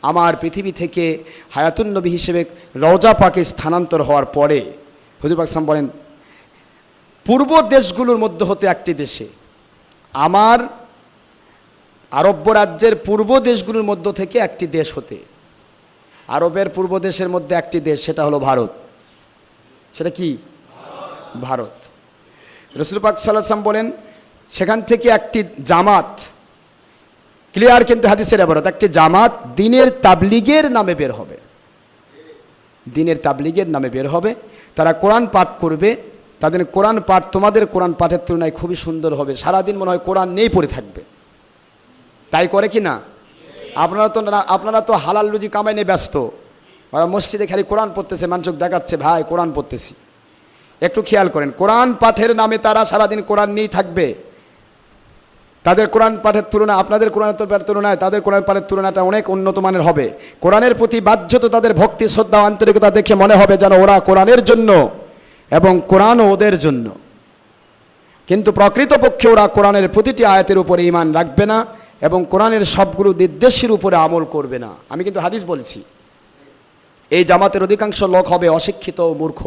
আমার পৃথিবী থেকে হায়াতুন নবী হিসেবে রওজা পাকে স্থানান্তর হওয়ার পরে হুজুর পাক সাল্লাল্লাহু আলাইহি ওয়াসাল্লাম বলেন, পূর্ব দেশগুলোর মধ্যে হতে একটি দেশে, আমার আরব্য রাজ্যের পূর্ব দেশগুলোর মধ্য থেকে একটি দেশ হতে, আরবের পূর্ব দেশের মধ্যে একটি দেশ, সেটা হলো ভারত। সেটা কি? ভারত। রাসূল পাক সাল্লাল্লাহু আলাইহি ওয়াসাল্লাম বলেন, সেখান থেকে একটি জামাত, ক্লিয়ার কিন্তু হাদিসের ইবারত, একটি জামাত দ্বীনের তাবলীগের নামে বের হবে, দ্বীনের তাবলীগের নামে বের হবে। তারা কোরআন পাঠ করবে, তাদের কোরআন পাঠ তোমাদের কোরআন পাঠের তুলনায় খুবই সুন্দর হবে, সারাদিন মনে হয় কোরআন নেই পড়ে থাকবে। তাই করে কি না? আপনারা তো হালাল রুজি কামাই নিয়ে ব্যস্ত, ওরা মসজিদে খালি কোরআন পড়তেছে, মানুষকে দেখাচ্ছে ভাই কোরআন পড়তেছি। একটু খেয়াল করেন, কোরআন পাঠের নামে তারা সারাদিন কোরআন নিয়েই থাকবে। তাদের কোরআন পাঠের তুলনায় আপনাদের কোরআন পাঠের তুলনায় তাদের কোরআন পাঠের তুলনাটা অনেক উন্নত মানের হবে। কোরআনের প্রতি বাধ্যত তাদের ভক্তি, শ্রদ্ধা, আন্তরিকতা দেখে মনে হবে যেন ওরা কোরআনের জন্য এবং কোরআনও ওদের জন্য। কিন্তু প্রকৃতপক্ষে ওরা কোরআনের প্রতিটি আয়াতের উপরে ঈমান রাখবে না এবং কোরআনের সবগুলো নির্দেশের উপরে আমল করবে না। আমি কিন্তু হাদিস বলছি। এই জামাতের অধিকাংশ লোক হবে অশিক্ষিত ও মূর্খ।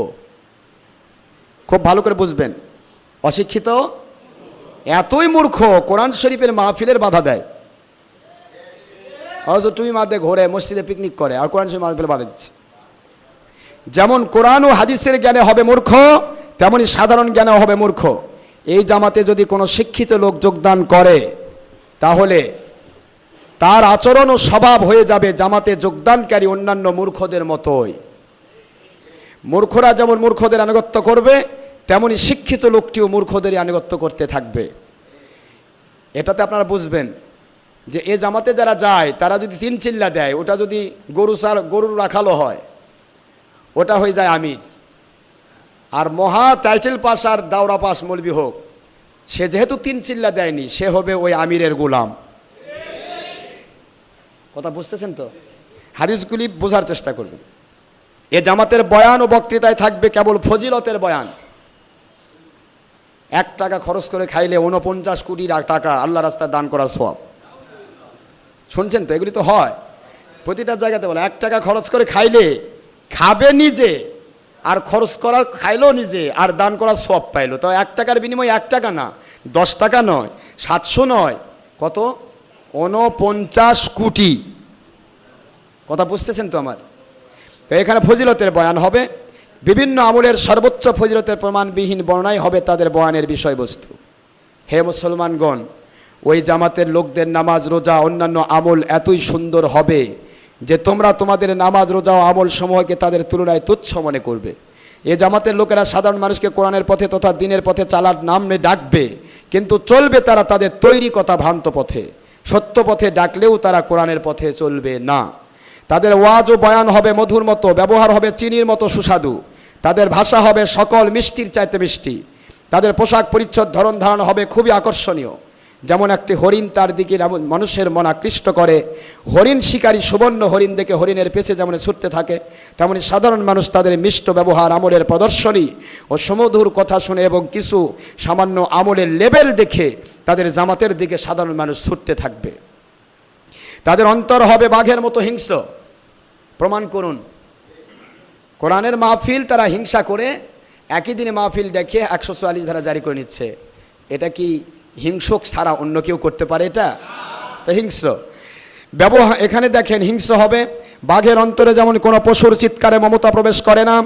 খুব ভালো করে বুঝবেন, অশিক্ষিত, এতই মূর্খ কোরআন শরীফের মাহফিলের বাধা দেয়। অথচ তুমি মাঝে ঘোরে, মসজিদে পিকনিক করে, আর কোরআন শরীফ মাহফিলে বাধা দিচ্ছে। যেমন কোরআন ও হাদিসের জ্ঞানে হবে মূর্খ, তেমনি সাধারণ জ্ঞানে হবে মূর্খ। এই জামাতে যদি কোনো শিক্ষিত লোক যোগদান করে তাহলে তার আচরণ ও স্বভাব হয়ে যাবে জামাতে যোগদানকারী অন্যান্য মূর্খদের মতোই। মূর্খরা যেমন মূর্খদের আনুগত্য করবে, তেমনি শিক্ষিত লোকটিও মূর্খদেরই আনুগত্য করতে থাকবে। এটাতে আপনারা বুঝবেন যে এ জামাতে যারা যায় তারা যদি 3 চিল্লা দেয়, ওটা যদি গরুর রাখালো হয়, ওটা হয়ে যায় আমির। আর মহা টাইটেল পাস আর দাওরা পাস মৌলবি হোক, সে যেহেতু 3 চিল্লা দেয়নি, সে হবে ওই আমিরের গোলাম। কথা বুঝতেছেন তো? হাদিসগুলি বোঝার চেষ্টা করবেন। এ জামাতের বয়ান ও বক্তৃতায় থাকবে কেবল ফজিলতের বয়ান। 1 টাকা খরচ করে খাইলে 49 কোটি টাকা আল্লাহ রাস্তায় দান করার সওয়াব। শুনছেন তো? এগুলি তো হয় প্রতিটা জায়গাতে বলে। 1 টাকা খরচ করে খাইলে, খাবে নিজে আর খরচ করার খাইলো নিজে আর দান করার সওয়াব পাইলো। তো 1 টাকার বিনিময়ে 1 টাকা না, 10 টাকা নয়, 700 নয়, কত? 49 কোটি। কথা বুঝতেছেন তো আমার? তো এখানে ফজিলতের বয়ান হবে, বিভিন্ন আমলের সর্বোচ্চ ফজিলতের প্রমাণবিহীন বর্ণনাই হবে তাদের বয়ানের বিষয়বস্তু। হে মুসলমানগণ, ওই জামাতের লোকদের নামাজ, রোজা, অন্যান্য আমল এতই সুন্দর হবে যে তোমরা তোমাদের নামাজ, রোজা ও আমল সমূহকে তাদের তুলনায় তুচ্ছ মনে করবে। এ জামাতের লোকেরা সাধারণ মানুষকে কোরআনের পথে তথা দিনের পথে চালার নামে ডাকবে, কিন্তু চলবে তারা তাদের তৈরি কথা ভ্রান্ত পথে। সত্য পথে ডাকলেও তারা কোরআনের পথে চলবে না। তাদের ওয়াজ ও বয়ান হবে মধুর মতো, ব্যবহার হবে চিনির মতো সুস্বাদু, তাদের ভাষা হবে সকল মিষ্টির চাইতে মিষ্টি, তাদের পোশাক পরিচ্ছদ, ধরন ধারণ হবে খুবই আকর্ষণীয়। যেমন একটি হরিণ তার দিকে মানুষের মন আকৃষ্ট করে, হরিণ শিকারী সুবর্ণ হরিণ দেখে হরিণের পেছে যেমন ছুটতে থাকে, তেমনি সাধারণ মানুষ তাদের মিষ্ট ব্যবহার, আমলের প্রদর্শনী ও সুমধুর কথা শুনে এবং কিছু সামান্য আমলের লেভেল দেখে তাদের জামাতের দিকে সাধারণ মানুষ ছুটতে থাকবে। তাদের অন্তর হবে বাঘের মতো হিংস্র। প্রমাণ করুন। কোরআনের মাহফিল তারা হিংসা করে একই দিনে মাহফিল ডেকে 144 ধারা জারি করে নিচ্ছে। এটা কি হিংসক ছাড়া অন্য কেউ করতে পারে? এটা তো হিংস্র ব্যবহার। এখানে দেখেন, হিংস্র হবে। বাঘের অন্তরে যেমন কোনো পশুর চিৎকারে মমতা প্রবেশ করে না,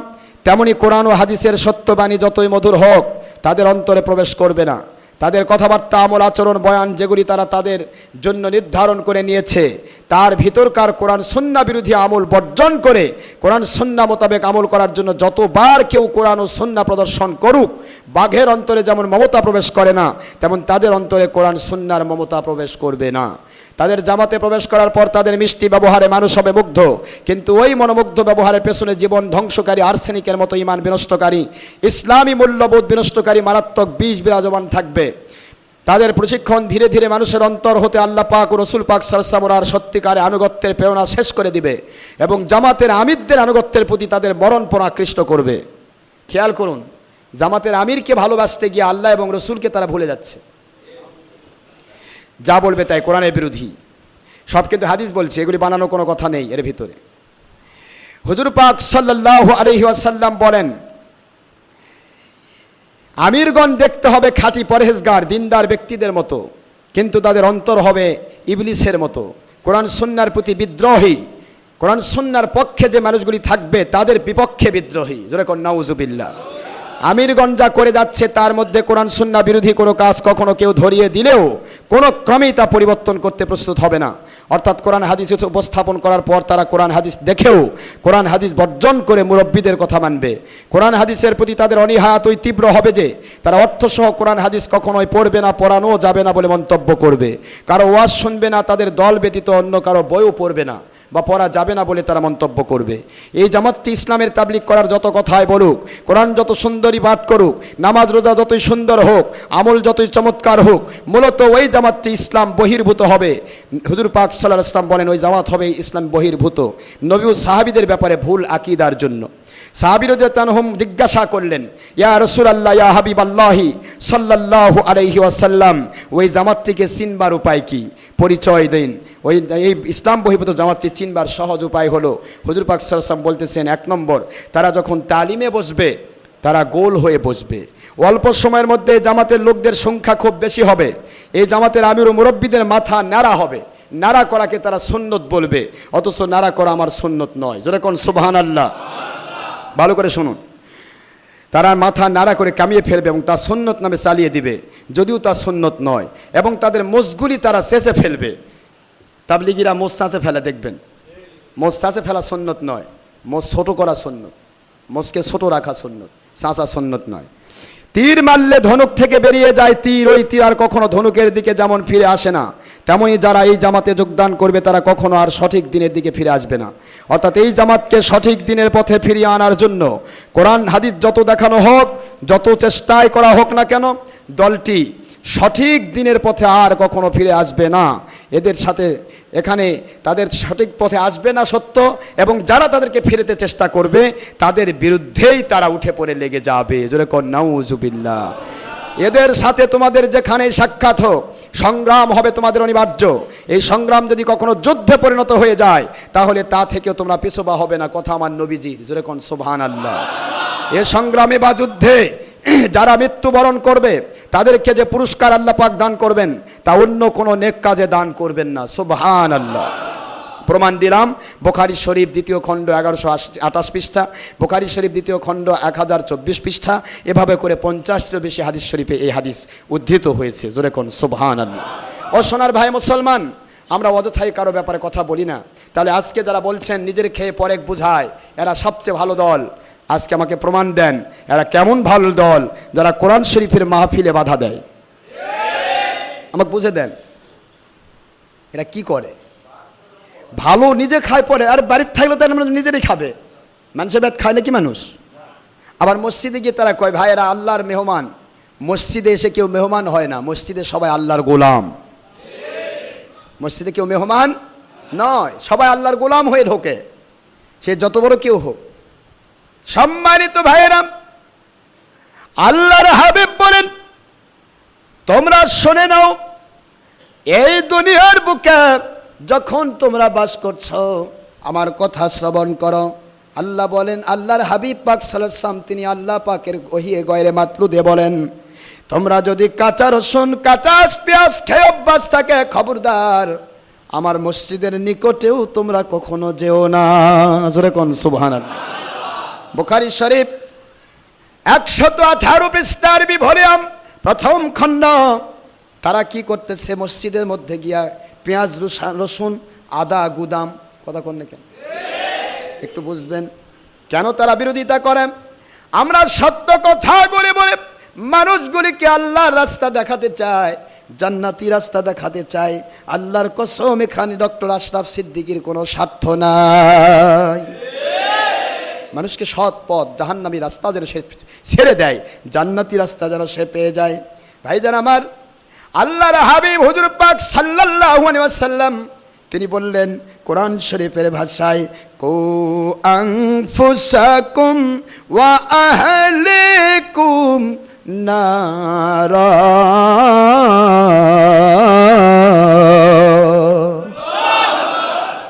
তেমনি কোরআন ও হাদিসের সত্যবাণী যতই মধুর হোক তাদের অন্তরে প্রবেশ করবে না। তাদের কথাবার্তা, আমল, আচরণ, বয়ান যেগুলি তারা তাদের জন্য নির্ধারণ করে নিয়েছে, তার ভিতরকার কোরআন সুন্নাহ বিরোধী আমল বর্জন করে কোরআন সুন্নাহ মোতাবেক আমল করার জন্য যতবার কেউ কোরআন ও সুন্নাহ প্রদর্শন করুক, বাঘের অন্তরে যেমন মমতা প্রবেশ করে না, তেমন তাদের অন্তরে কোরআন সুন্নাহর মমতা প্রবেশ করবে না। তাদের জামাতে প্রবেশ করার পর তাদের মিষ্টি ব্যবহারে মানুষ হবে মুগ্ধ, কিন্তু ওই মনোমুগ্ধ ব্যবহারের পেছনে জীবন ধ্বংসকারী আর্সেনিকের মতো ইমান বিনষ্টকারী, ইসলামী মূল্যবোধ বিনষ্টকারী মারাত্মক বিষ বিরাজমান থাকবে। তাদের প্রশিক্ষণ ধীরে ধীরে মানুষের অন্তর হতে আল্লাহ পাক ও রসুল পাক সাল্লাল্লাহু আলাইহি ওয়াসাল্লামের সত্যিকারে আনুগত্যের প্রেরণা শেষ করে দিবে এবং জামাতের আমিরদের আনুগত্যের প্রতি তাদের মরণপণ আকৃষ্ট করবে। খেয়াল করুন, জামাতের আমিরকে ভালোবাসতে গিয়ে আল্লাহ এবং রসুলকে তারা ভুলে যাচ্ছে। যা বলবে তাই কোরআনের বিরোধী সব, কিন্তু হাদিস বলছে, এগুলি বানানো কোনো কথা নেই এর ভিতরে। হুজুর পাক সাল্লাল্লাহু আলাইহি ওয়াসাল্লাম বলেন, আমিরগণ দেখতে হবে খাঁটি পরহেজগার দিনদার ব্যক্তিদের মতো, কিন্তু তাদের অন্তর হবে ইবলিসের মতো, কোরআন সুন্নাহর প্রতি বিদ্রোহী। কোরআন সুন্নাহর পক্ষে যে মানুষগুলি থাকবে তাদের বিপক্ষে বিদ্রোহী। জোরে কোন নাউজুবিল্লাহ। আমিরগণ যা করে যাচ্ছে তার মধ্যে কোরআন সুন্নাহ বিরোধী কোনো কাজ কখনো কেউ ধরিয়ে দিলেও কোনো ক্রমেই তা পরিবর্তন করতে প্রস্তুত হবে না। অর্থাৎ কোরআন হাদিস উপস্থাপন করার পর তারা কোরআন হাদিস দেখেও কোরআন হাদিস বর্জন করে মুরব্বীদের কথা মানবে। কোরআন হাদিসের প্রতি তাদের অনীহা এতই তীব্র হবে যে তারা অর্থসহ কোরআন হাদিস কখনোই পড়বে না, পড়ানো যাবে না বলে মন্তব্য করবে। কারো ওয়াজ শুনবে না, তাদের দল ব্যতীত অন্য কারো বইও পড়বে না। বা পড়া যাবে না বলে তারা মন্তব্য করবে। এই জামাতটি ইসলামের তাবলীগ করার যত কথাই বলুক, কোরআন যত সুন্দরী পাঠ করুক, নামাজ রোজা যতই সুন্দর হোক, আমল যতই চমৎকার হোক, মূলত ওই জামাতটি ইসলাম বহির্ভূত হবে। হুজুর পাক সাল্লাল্লাহু আলাইহি ওয়াসাল্লাম বলেন ওই জামাত হবে ইসলাম বহির্ভূত, নবী ও সাহাবীদের ব্যাপারে ভুল আকীদার জন্য। সাহাবী রাদিয়াল্লাহু আনহুম জিজ্ঞাসা করলেন, ইয়া রাসূলুল্লাহ ইয়া হাবিবাল্লাহি সাল্লাল্লাহু আলাইহি ওয়াসাল্লাম, ওই জামাতটিকে চিনবার উপায় কি, পরিচয় দিন। এই ইসলাম বহির্ভূত জামাতটি চিনবার সহজ উপায় হলো, হুজুর পাক সাল্লাল্লাহু আলাইহি ওয়াসাল্লাম বলতেছেন, 1 নম্বর, তারা যখন তালিমে বসবে তারা গোল হয়ে বসবে। অল্প সময়ের মধ্যে জামাতের লোকদের সংখ্যা খুব বেশি হবে। এই জামাতের আমির ও মুরব্বীদের মাথা ন্যাড়া হবে। নাড়া করাকে তারা সুন্নত বলবে, অথচ নাড়া করা আমার সুন্নত নয়। জোরে কোন সুবহানাল্লাহ। ভালো করে শুনুন, তারা মাথা নাড়া করে কামিয়ে ফেলবে এবং তা সুন্নত নামে চালিয়ে দিবে, যদিও তা সুন্নত নয়। এবং তাদের মোষগুলি তারা চেঁচে ফেলবে। তাবলিগিরা মোষ চাঁচে ফেলে, দেখবেন মোষ চাঁচে ফেলা সুন্নত নয়, মোষ ছোট করা সুন্নত, মোষকে ছোট রাখা সুন্নত, চাঁচা সুন্নত নয়। তীর মারলে ধনুক থেকে বেরিয়ে যায় তীর, ওই তীর আর কখনো ধনুকের দিকে যেমন ফিরে আসে না, তেমনই যারা এই জামাতে যোগদান করবে তারা কখনো আর সঠিক দিনের দিকে ফিরে আসবে না। অর্থাৎ এই জামাতকে সঠিক দিনের পথে ফিরিয়ে আনার জন্য কোরআন হাদিস যত দেখানো হোক, যত চেষ্টাই করা হোক না কেন, দলটি সঠিক দিনের পথে আর কখনো ফিরে আসবে না। এদের সাথে এখানে তাদের সঠিক পথে আসবে না সত্য, এবং যারা তাদেরকে ফিরেতে চেষ্টা করবে তাদের বিরুদ্ধেই তারা উঠে পড়ে লেগে যাবে। জোরে কর নাউজুবিল্লাহ। এদের সাথে তোমাদের যেখানে সাক্ষাৎ হোক, সংগ্রাম হবে তোমাদের অনিবার্য। এই সংগ্রাম যদি কখনো যুদ্ধে পরিণত হয়ে যায় তাহলে তা থেকেও তোমরা পিছুপা হবে না, কথা আমার নবীজির। জোরে কোন সুবহানাল্লাহ। এ সংগ্রামে বা যুদ্ধে যারা মৃত্যুবরণ করবে তাদেরকে যে পুরস্কার আল্লাহ পাক দান করবেন তা অন্য কোনো নেক কাজে দান করবেন না। সুবহানাল্লাহ। প্রমাণ দিলাম বুখারী শরীফ 2য় খণ্ড 1128 পৃষ্ঠা, বুখারী শরীফ 2য় খণ্ড 1024 পৃষ্ঠা, এভাবে করে 50টিরও বেশি হাদিস শরীফে এই হাদিস উদ্ধৃত হয়েছে। জোরে কোন সুবহানাল্লাহ। ও সোনার ভাই মুসলমান, আমরা অযথাই কারো ব্যাপারে কথা বলি না। তাহলে আজকে যারা বলছেন নিজের খেয়ে পরেক বুঝায় এরা সবচেয়ে ভালো দল, আজকে আমাকে প্রমাণ দেন এরা কেমন ভালো দল যারা কোরআন শরীফের মাহফিলে বাধা দেয়। আমাকে বুঝে দেন এরা কি করে। ভালো নিজে খায় পরে, আর বাড়ির থাকলে তো নিজেরই খাবে। মানুষের ব্যাট খায় নাকি মানুষ? আবার মসজিদে গিয়ে তারা কয় ভাই এরা আল্লাহর মেহমান। মসজিদে এসে কেউ মেহমান হয় না, মসজিদে সবাই আল্লাহর গোলাম। মসজিদে কেউ মেহমান নয়, সবাই আল্লাহর গোলাম হয়ে ঢোকে, সে যত বড় কেউ হোক। সম্মানিত ভাইয়েরা, আল্লাহর হাবিব বলেন তোমরা শুনে নাও, এই দুনিয়ার বুকে যখন তোমরা বাস করছো আমার কথা শ্রবণ করো। আল্লাহ বলেন, আল্লাহর হাবিব পাক সাল্লাল্লাহু আলাইহি ওয়াসাল্লাম তিনি আল্লাহ পাকের ওহিয়ে গয়রে মাতলুদে বলেন, তোমরা যদি কাঁচা রসুন কাঁচা পেঁয়াজ খেয়ে অভ্যাস থাকে, খবরদার আমার মসজিদের নিকটেও তোমরা কখনো যেও না। জোরে কোন সুবহানাল্লাহ। বুখারী শরীফ 118 পৃষ্ঠার ভলিউম 1ম খণ্ড। তারা কি করতেছে মসজিদের মধ্যে গিয়া পেঁয়াজ রসুন আদা গুদাম, কথা কোন কেন একটু বুঝবেন কেন তারা বিরোধিতা করে। আমরা সত্য কথা বলে বলে মানুষগুলিকে আল্লাহর রাস্তা দেখাতে চাই, জান্নাতি রাস্তা দেখাতে চাই। আল্লাহর কসম এখানে ডক্টর আশরাফ সিদ্দিকীর কোনো স্বার্থ নাই। মানুষকে সৎ পথ জাহান্নামী রাস্তা যেন সে ছেড়ে দেয়, জান্নাতি রাস্তা যেন সে পেয়ে যায়। ভাইজান আমার, আল্লাহর হাবিব হুজুর পাক সাল্লাল্লাহু আলাইহি ওয়াসাল্লাম তিনি বললেন কোরআন শরীফের ভাষায়, কু আনফুসাকুম ওয়া আহলিকুম নারা।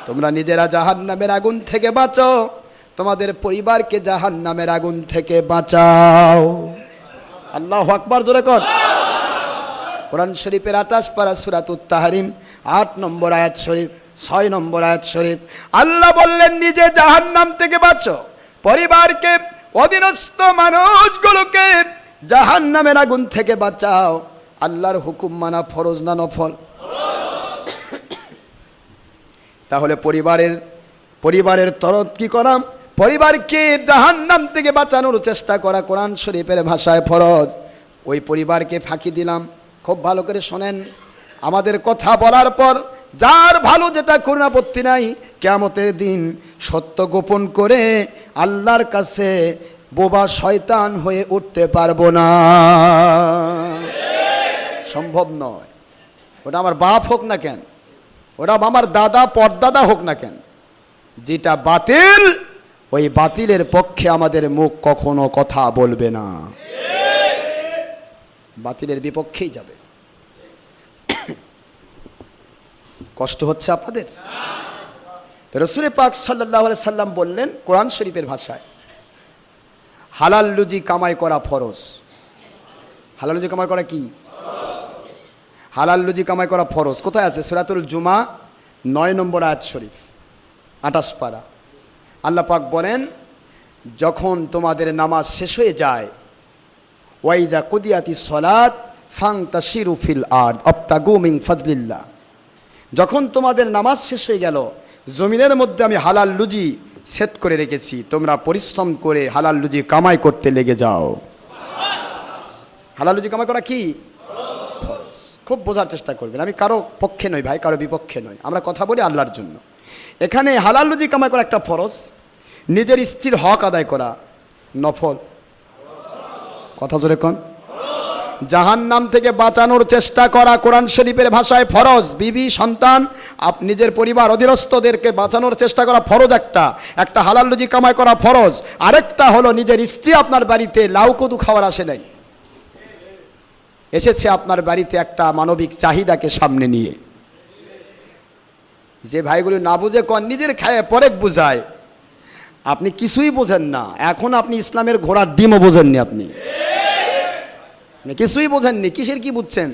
তোমরা নিজেরা জাহান্নামের আগুন থেকে বাঁচো, তোমাদের পরিবারকে জাহান্নামের আগুন থেকে বাঁচাও। আল্লাহু আকবার, জোরে কর। কোরআন শরীফের 28 পারা সূরাতুত তাহরিম 8 নম্বর আয়াত শরীফ 6 নম্বর আয়াত শরীফ আল্লাহ বললেন নিজে জাহান্নাম থেকে বাঁচো, পরিবারকে অধীনস্থ মানুষগুলোকে জাহান্নামের আগুন থেকে বাঁচাও। আল্লাহর হুকুম মানা ফরজ না নফল? তাহলে পরিবারের তরফ কি করা, পরিবারকে জাহান্নাম থেকে বাঁচানোর চেষ্টা করা কোরআন শরীফের ভাষায় ফরজ। ওই পরিবারকে ফাঁকি দিলাম। খুব ভালো করে শোনেন, আমাদের কথা বলার পর যার ভালো যেটা করুন আপত্তি নাই, কিয়ামতের দিন সত্য গোপন করে আল্লাহর কাছে বোবা শয়তান হয়ে উঠতে পারবো না, সম্ভব নয়। ওটা আমার বাপ হোক না কেন, ওটা আমার দাদা পরদাদা হোক না কেন, যেটা বাতিল ওই বাতিলের পক্ষে আমাদের মুখ কখনো কথা বলবে না, বাতিলের বিপক্ষেই যাবে। কষ্ট হচ্ছে আপনাদের? তো রাসূল পাক সাল্লাল্লাহু আলাইহি সাল্লাম বললেন কোরআন শরীফের ভাষায়, হালাল রুজি কামাই করা ফরজ। হালাল রুজি কামাই করা কি? হালাল রুজি কামাই করা ফরজ। কোথায় আছে? সূরাতুল জুমা 9 নম্বর আয়াত শরীফ, 28 পারা। আল্লাহ পাক বলেন, যখন তোমাদের নামাজ শেষ হয়ে যায়, ওয়াইদা কুদিয়াতিস সালাত ফান্তাশিরু ফিল আরদ আবতাগু মিন ফাদলিল্লাহ, যখন তোমাদের নামাজ শেষ হয়ে গেল, জমিনের মধ্যে আমি হালাল রুজি সেট করে রেখেছি, তোমরা পরিশ্রম করে হালাল রুজি কামাই করতে লেগে যাও। হালাল রুজি কামাই করা কি? ফরজ। খুব বোঝার চেষ্টা করবেন, আমি কারো পক্ষে নই ভাই, কারো বিপক্ষে নই, আমরা কথা বলি আল্লাহর জন্য। এখানে হালাল রুজি কামাই করা একটা ফরজ, নিজের স্ত্রীর হক আদায় করা নফল। কথা জোরে কোন? জাহান্নাম থেকে বাঁচানোর চেষ্টা করা কোরআন শরীফের ভাষায় ফরজ। বিবি, সন্তান, নিজের পরিবার, অধীনস্থদেরকে বাঁচানোর চেষ্টা করা ফরজ একটা হালাল রুজি কামাই করা ফরজ। আরেকটা হলো নিজের স্ত্রী আপনার বাড়িতে লাউ কদু খাওয়ার আসে নাই, এসেছে আপনার বাড়িতে একটা মানবিক চাহিদাকে সামনে নিয়ে। যে ভাইগুলো না বুঝে কন নিজের খায় পরে বুঝায়, আপনি কিছুই বোঝেন না। এখন আপনি ইসলামের ঘোড়ার ডিমও বোঝেননি, আপনি কিছুই বোঝেননি। কিসের কি বুঝছেন?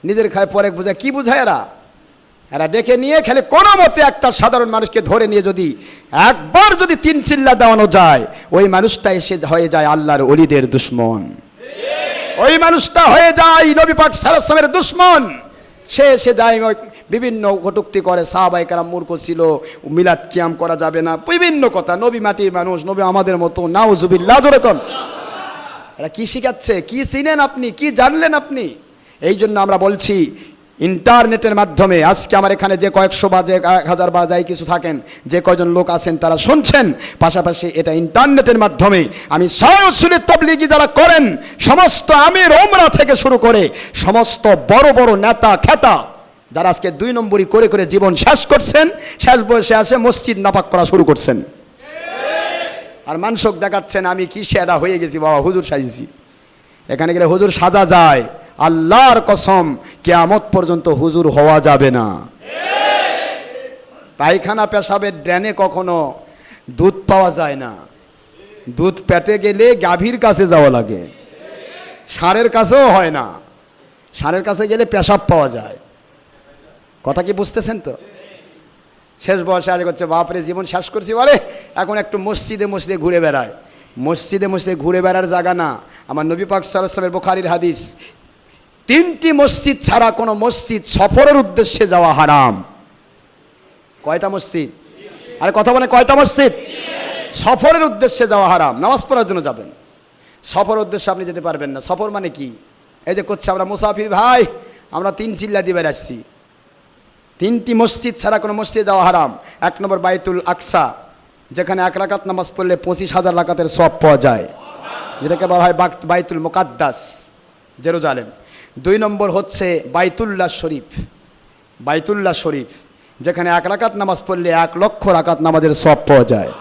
নিজের খায় পরে বোঝায়। কি বুঝায় এরা ডেকে নিয়ে খেলে কোনো মতে একটা সাধারণ মানুষকে ধরে নিয়ে যদি একবার যদি 3 চিল্লা দেওয়ানো যায়, ওই মানুষটা এসে হয়ে যায় আল্লাহর ওলিদের দুশমন, ওই মানুষটা হয়ে যায় নবী পাক সাল্লাল্লাহু আলাইহি ওয়াসাল্লামের দুশমন। সে এসে যায় বিভিন্ন কটূক্তি করে, সাহাবায়ে কেরাম মূর্খ ছিল, মিলাদ কিয়াম করা যাবে না, বিভিন্ন কথা। নবী মাটির মানুষ, নবী আমাদের মতো, নাউজুবিল্লাহ। জোরে কোন? এরা কি শিখাচ্ছে? কি চিনেন আপনি? কি জানলেন আপনি? এই জন্য আমরা বলছি, ইন্টারনেটের মাধ্যমে আজকে আমার এখানে যে কয়েকশো বা যে 1000 বা যাই কিছু থাকেন, যে কয়জন লোক আছেন তারা শুনছেন, পাশাপাশি এটা ইন্টারনেটের মাধ্যমে আমি সরাসরি তাবলীগী যারা করেন সমস্ত আমির ওমরা থেকে শুরু করে সমস্ত বড় বড় নেতা খেতা যারা আজকে 2 নম্বরই করে করে জীবন শেষ করছেন, শেষ বয়সে আসে মসজিদ নাপাক করা শুরু করছেন, আর মানসক দেখাচ্ছেন আমি কি সেরা হয়ে গেছি বাবা, হুজুর সাজিয়েছি। এখানে গেলে হুজুর সাজা যায়, আল্লাহর কসম কিয়ামত পর্যন্ত হুজুর হওয়া যাবে না। পায়খানা পেশাবের ড্রেনে কখনো দুধ পাওয়া যায় না, দুধ পেতে গেলে গাভীর কাছে যাওয়া লাগে, ষাঁড়ের কাছেও হয় না। ষাঁড়ের কাছে গেলে পেশাব পাওয়া যায়। কথা কি বুঝতেছেন? তো শেষ বয়সে আজ করছে বাপরে জীবন শেষ করছি বলে এখন একটু মসজিদে মসজিদে ঘুরে বেড়ায়। মসজিদে মসজিদে ঘুরে বেড়ার জায়গা না। আমার নবী পাক সাল্লাল্লাহু আলাইহি ওয়াসাল্লামের বুখারীর হাদিস, 3টি মসজিদ ছাড়া কোনো মসজিদ সফরের উদ্দেশ্যে যাওয়া হারাম। কয়টা মসজিদ? আরে কথা বলে কয়টা মসজিদ? সফরের উদ্দেশ্যে যাওয়া হারাম। নামাজ পড়ার জন্য যাবেন, সফর উদ্দেশ্যে আপনি যেতে পারবেন না। সফর মানে কি? এই যে করছে আমরা মুসাফির ভাই, আমরা 3 চিল্লা দিয়ে বেড়াচ্ছি। 3টি মসজিদ ছাড়া কোনো মসজিদে যাওয়া হারাম। 1 নম্বর বাইতুল আকসা, যেখানে 1 রাকাত নামাজ পড়লে 25,000 রাকাতের সওয়াব পাওয়া যায়, যেটাকে বলা হয় বাইতুল মুকাদ্দাস, জেরুজালেম। 2 নম্বর হচ্ছে বাইতুল্লাহ শরীফ, বাইতুল্লাহ শরীফ, যেখানে 1 রাকাত নামাজ পড়লে 1 লক্ষ রাকাত নামাজের সওয়াব পাওয়া যায়।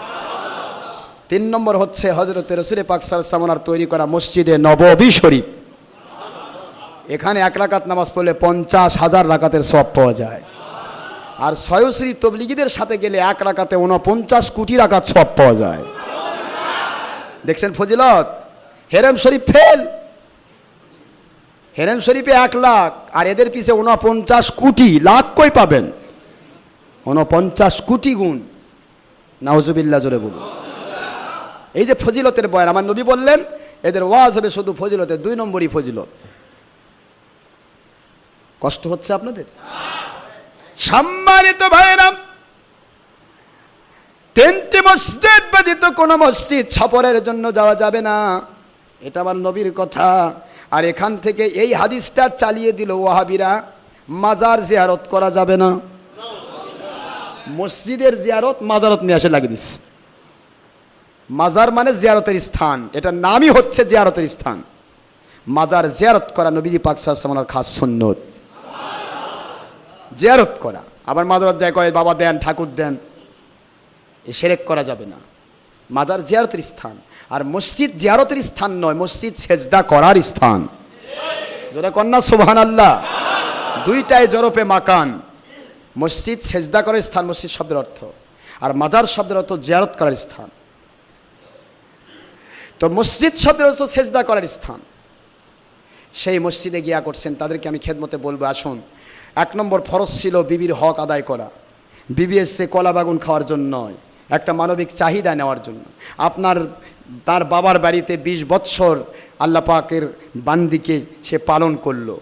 3 নম্বর হচ্ছে হযরত রাসূল পাক সাল্লাল্লাহু আলাইহি ওয়াসাল্লাম তৈরি করা মসজিদে নববী শরীফ, এখানে 1 রাকাত নামাজ পড়লে 50,000 রাকাতের সওয়াব পাওয়া যায়। আর সয়শ্রী তবলিগীদের সাথে গেলে 1 রাকাতে 49 কোটি রাকাত সওয়াব পাওয়া যায়। দেখছেন ফজিলত? হেরেম শরীফ ফেল, হেরেম শরীফে 1 লাখ, আর এদের পিছে 49 কোটি। লাখ কই পাবেন? 49 কোটি গুণ। নাউজুবিল্লাহ, জোরে বলুন। এই যে ফজিলতের বয়ান, আমার নবী বললেন এদের ওয়াজ হবে শুধু ফজিলতে, 2 নম্বরই ফজিলত। কষ্ট হচ্ছে আপনাদের? সম্মানিত ভাইরা, 3টি মসজিদ ব্যতীত কোনো মসজিদ সফরের জন্য যাওয়া যাবে না, এটা আমার নবীর কথা। আর এখান থেকে এই হাদিসটা চালিয়ে দিল ওয়াহাবিরা, মাজার জিয়ারত করা যাবে না। মসজিদের জিয়ারত মাজারত নিয়ে আসে লাগিয়ে দিচ্ছে। মাজার মানে জিয়ারতের স্থান, এটা নামই হচ্ছে জিয়ারতের স্থান। মাজার জিয়ারত করা নবীজি পাক সাল্লাল্লাহু আলাইহি ওয়াসাল্লামের খাস সুন্নত। জিয়ারত করা, আবার মাজারত যায় কয় বাবা দেন ঠাকুর দেন, এ শিরক করা যাবে না। মাজার জিয়ারতের স্থান, আর মসজিদ জিয়ারতের স্থান নয়, মসজিদ সেজদা করার স্থান। যারা কন্যা সুবহানাল্লাহ, দুইটাই জরফে মাকান। মসজিদ সেজদা করার স্থান মসজিদ শব্দের অর্থ, আর মাজার শব্দের অর্থ জিয়ারত করার স্থান। তো মসজিদ শব্দের অর্থ সেজদা করার স্থান। সেই মসজিদে গিয়া করছেন, তাদেরকে আমি খেদমতে বলবো, আসুন। 1 নম্বর ফরজ ছিল বিবির হক আদায় করা। বিবি এসছে কলা বাগুন খাওয়ার জন্য নয়, একটা মানবিক চাহিদা নেওয়ার জন্য। আপনার তার বাবার বাড়িতে 20 বৎসর আল্লাহ পাকের বান্দিকে সে পালন করলো,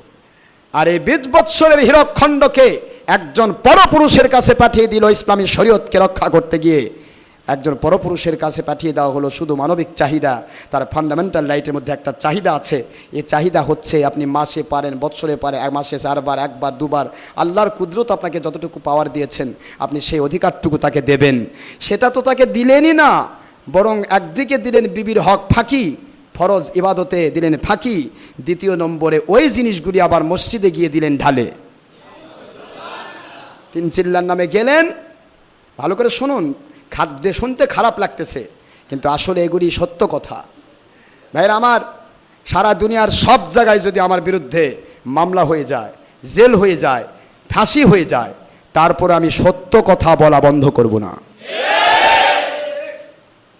আর এই 20 বৎসরের হীরকখণ্ডকে একজন পরপুরুষের কাছে পাঠিয়ে দিল ইসলামী শরীয়তকে রক্ষা করতে গিয়ে। একজন পরপুরুষের কাছে পাঠিয়ে দেওয়া হলো শুধু মানবিক চাহিদা। তার ফান্ডামেন্টাল রাইটের মধ্যে একটা চাহিদা আছে, এই চাহিদা হচ্ছে আপনি মাসে পারেন, বৎসরে পারেন, মাসে 4 বার, 1 বার, 2 বার, আল্লাহর কুদরত আপনাকে যতটুকু পাওয়ার দিয়েছেন আপনি সেই অধিকারটুকু তাকে দেবেন। সেটা তো তাকে দিলেনই না, বরং একদিকে দিলেন বিবির হক ফাঁকি, ফরজ ইবাদতে দিলেন ফাঁকি। দ্বিতীয় নম্বরে ওই জিনিসগুলি আবার মসজিদে গিয়ে দিলেন ঢালে। 3 চিল্লার নামে গেলেন। ভালো করে শুনুন, খাদ্যে শুনতে খারাপ লাগতেছে, কিন্তু আসলে এগুলি সত্য কথা। ভাইরা আমার, সারা দুনিয়ার সব জায়গায় যদি আমার বিরুদ্ধে মামলা হয়ে যায়, জেল হয়ে যায়, ফাঁসি হয়ে যায়, তারপর আমি সত্য কথা বলা বন্ধ করব না।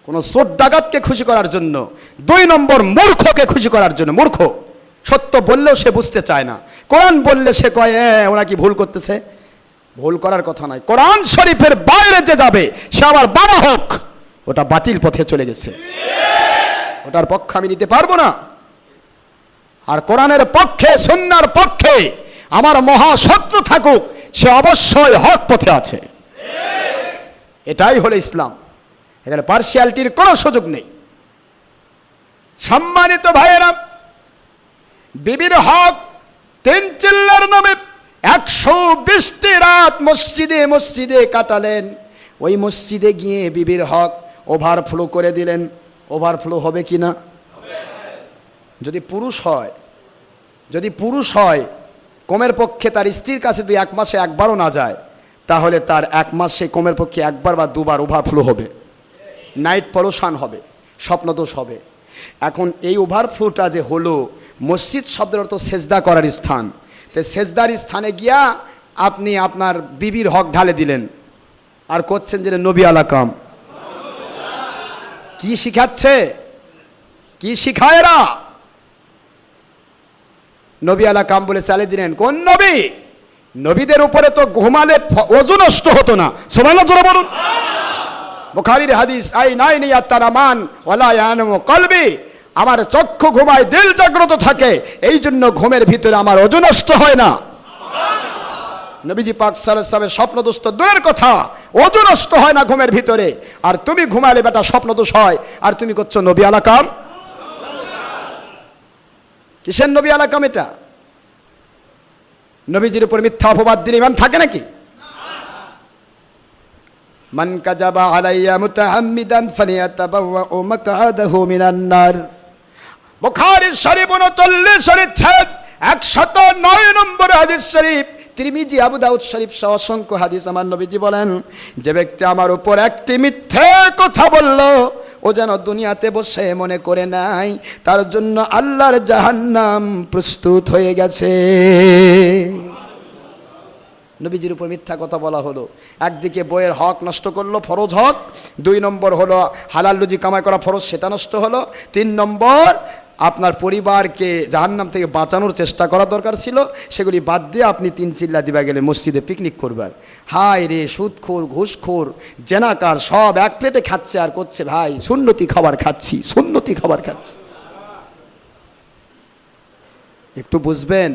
কোন চোর ডাকাতকে খুশি করার জন্য, 2 নম্বর মূর্খকে খুশি করার জন্য। মূর্খ সত্য বললেও সে বুঝতে চায় না, কোরআন বললে সে কয় ওরা কি ভুল করতেছে। ভুল করার কথা নয়, কোরআন শরীফের বাইরে যে যাবে সে আবার বাবা হোক, ওটা বাতিল পথে চলে গেছে, ওটার পক্ষ আমি নিতে পারবো না। আর কোরআনের পক্ষে, সুন্নাহর পক্ষে আমার মহাশত্রু থাকুক, সে অবশ্যই হক পথে আছে। এটাই হলো ইসলাম, এখানে পার্সিয়ালিটির কোনো সুযোগ নেই। সম্মানিত ভাইয়েরা, বিবির হক 3 চিল্লার নামে 120টি রাত মসজিদে মসজিদে কাটালেন। ওই মসজিদে গিয়ে বিবির হক ওভারফ্লো করে দিলেন। ওভারফ্লো হবে কি না? যদি পুরুষ হয় কমের পক্ষে তার স্ত্রীর কাছে 1 মাসে 1 বারও না যায়, তাহলে তার 1 মাসে কমের পক্ষে 1 বার বা 2 বার ওভারফ্লো হবে, নাইট পলুশন হবে, স্বপ্নদোষ হবে। এখন এই ওভারফ্লোটা যে হলো, মসজিদ শব্দের অর্থ সেজদা করার স্থান। তো সেজদার স্থানে গিয়া আপনি আপনার বিবির হক ঢালে দিলেন, আর করছেন যে নবী আলাকাম। কি শিখাচ্ছে, কি শিখায় এরা? নবী আলাকাম বলে চালিয়ে দিলেন। কোন নবী? নবীদের উপরে তো ঘুমালে ওযু নষ্ট হতো না। সুবহানাল্লাহ জোরে বলুন। বুখারীর হাদিস, আইনাইনি ইয়াতারামান ওয়ালা ইয়ানামু কলবি, আমার চক্ষু ঘুমায়, দিল জাগ্রত থাকে, এই জন্য ঘুমের ভিতরে আমার ওযু নষ্ট হয় না। নবীজি পাক সাল্লাল্লাহু আলাইহি ওয়াসাল্লামের স্বপ্নদোষ তো দূরের কথা, ওযু নষ্ট হয় না ঘুমের ভিতরে, আর তুমি ঘুমালে বেটা স্বপ্নদোষ হয়, আর তুমি করছো নবী আলাকাম। কিসের নবী আলাকাম এটা? নবীজির উপর মিথ্যা অপবাদ দিলে ইমান থাকে নাকি? মান কাযাবা আলাইয়া মুতাআম্মিদান ফালিয়াতাবাওয়া মাকআদাহু মিনান নার। বুখারী শরীফ 39 পরিচ্ছেদ 109 নম্বর হাদিস শরীফ, তিরমিজি, আবু দাউদ শরীফ সহ অসংখ্য হাদিস। আমার নবীজি বলেন, যে ব্যক্তি আমার উপর একটি মিথ্যে কথা বলল, ও যেন দুনিয়াতে বসে মনে করে নাই তার জন্য আল্লাহর জাহান্নাম প্রস্তুত হয়ে গেছে। নবীজির উপর মিথ্যা কথা বলা হলো, একদিকে বইয়ের হক নষ্ট করলো, ফরজ হক। 2 নম্বর হলো হালাল রুজি কামাই করা ফরজ, সেটা নষ্ট হলো। 3 নম্বর আপনার পরিবারকে জাহান্নাম থেকে বাঁচানোর চেষ্টা করা দরকার ছিল, সেগুলি বাদ দিয়ে আপনি 3 চিল্লা দিবা গেলে মসজিদে পিকনিক করবার। হায় রে, সুদখোর, ঘুষখোর, জেনাকার সব এক প্লেটে খাচ্ছে আর করছে ভাই সুন্নতি খাবার খাচ্ছি, সুন্নতি খাবার খাচ্ছি। একটু বুঝবেন,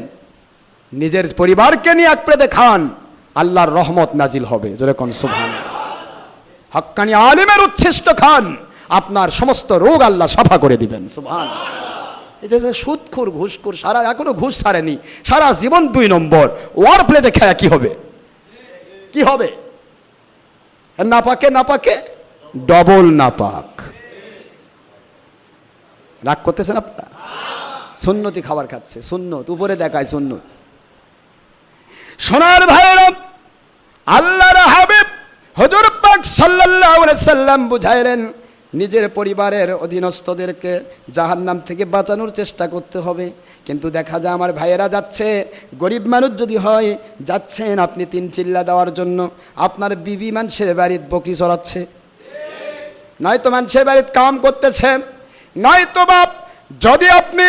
নিজের পরিবারকে নিয়ে এক প্লেটে খান, আল্লাহর রহমত নাজিল হবে। যেরকম সুবহানাল্লাহ। হক্কানি আলিমের উচ্ছিষ্ট খান, আপনার সমস্ত রোগ আল্লাহ সাফা করে দিবেন। সুবহানাল্লাহ। এটা সুদখোর ঘুষখোর, সারা এখনো ঘুষ ছাড়েনি, সারা জীবন 2 নম্বর। ওর প্লেটে খায়া কি হবে? কি হবে? নাপাকে নাপাকে ডবল নাপাক। রাগ করতেছেন আপনারা? সুন্নতি খাবার খাচ্ছে, সুন্নত উপরে দেখায় সুন্নত। সোনার ভাইয়েরা, আল্লাহর হাবিব হুজুর পাক সাল্লাল্লাহু আলাইহি সাল্লাম বুঝাইলেন নিজের পরিবারের অধীনস্থদেরকে জাহান্নাম থেকে বাঁচানোর চেষ্টা করতে হবে। কিন্তু দেখা যায় আমার ভাইয়েরা যাচ্ছে, গরিব মানুষ যদি হয় যাচ্ছেন আপনি 3 চিল্লা দেওয়ার জন্য, আপনার বিবি মানুষের বাড়ির বকি চড়াচ্ছে, নয়তো মানুষের বাড়ির কাম করতেছে, নয়তো বাপ যদি আপনি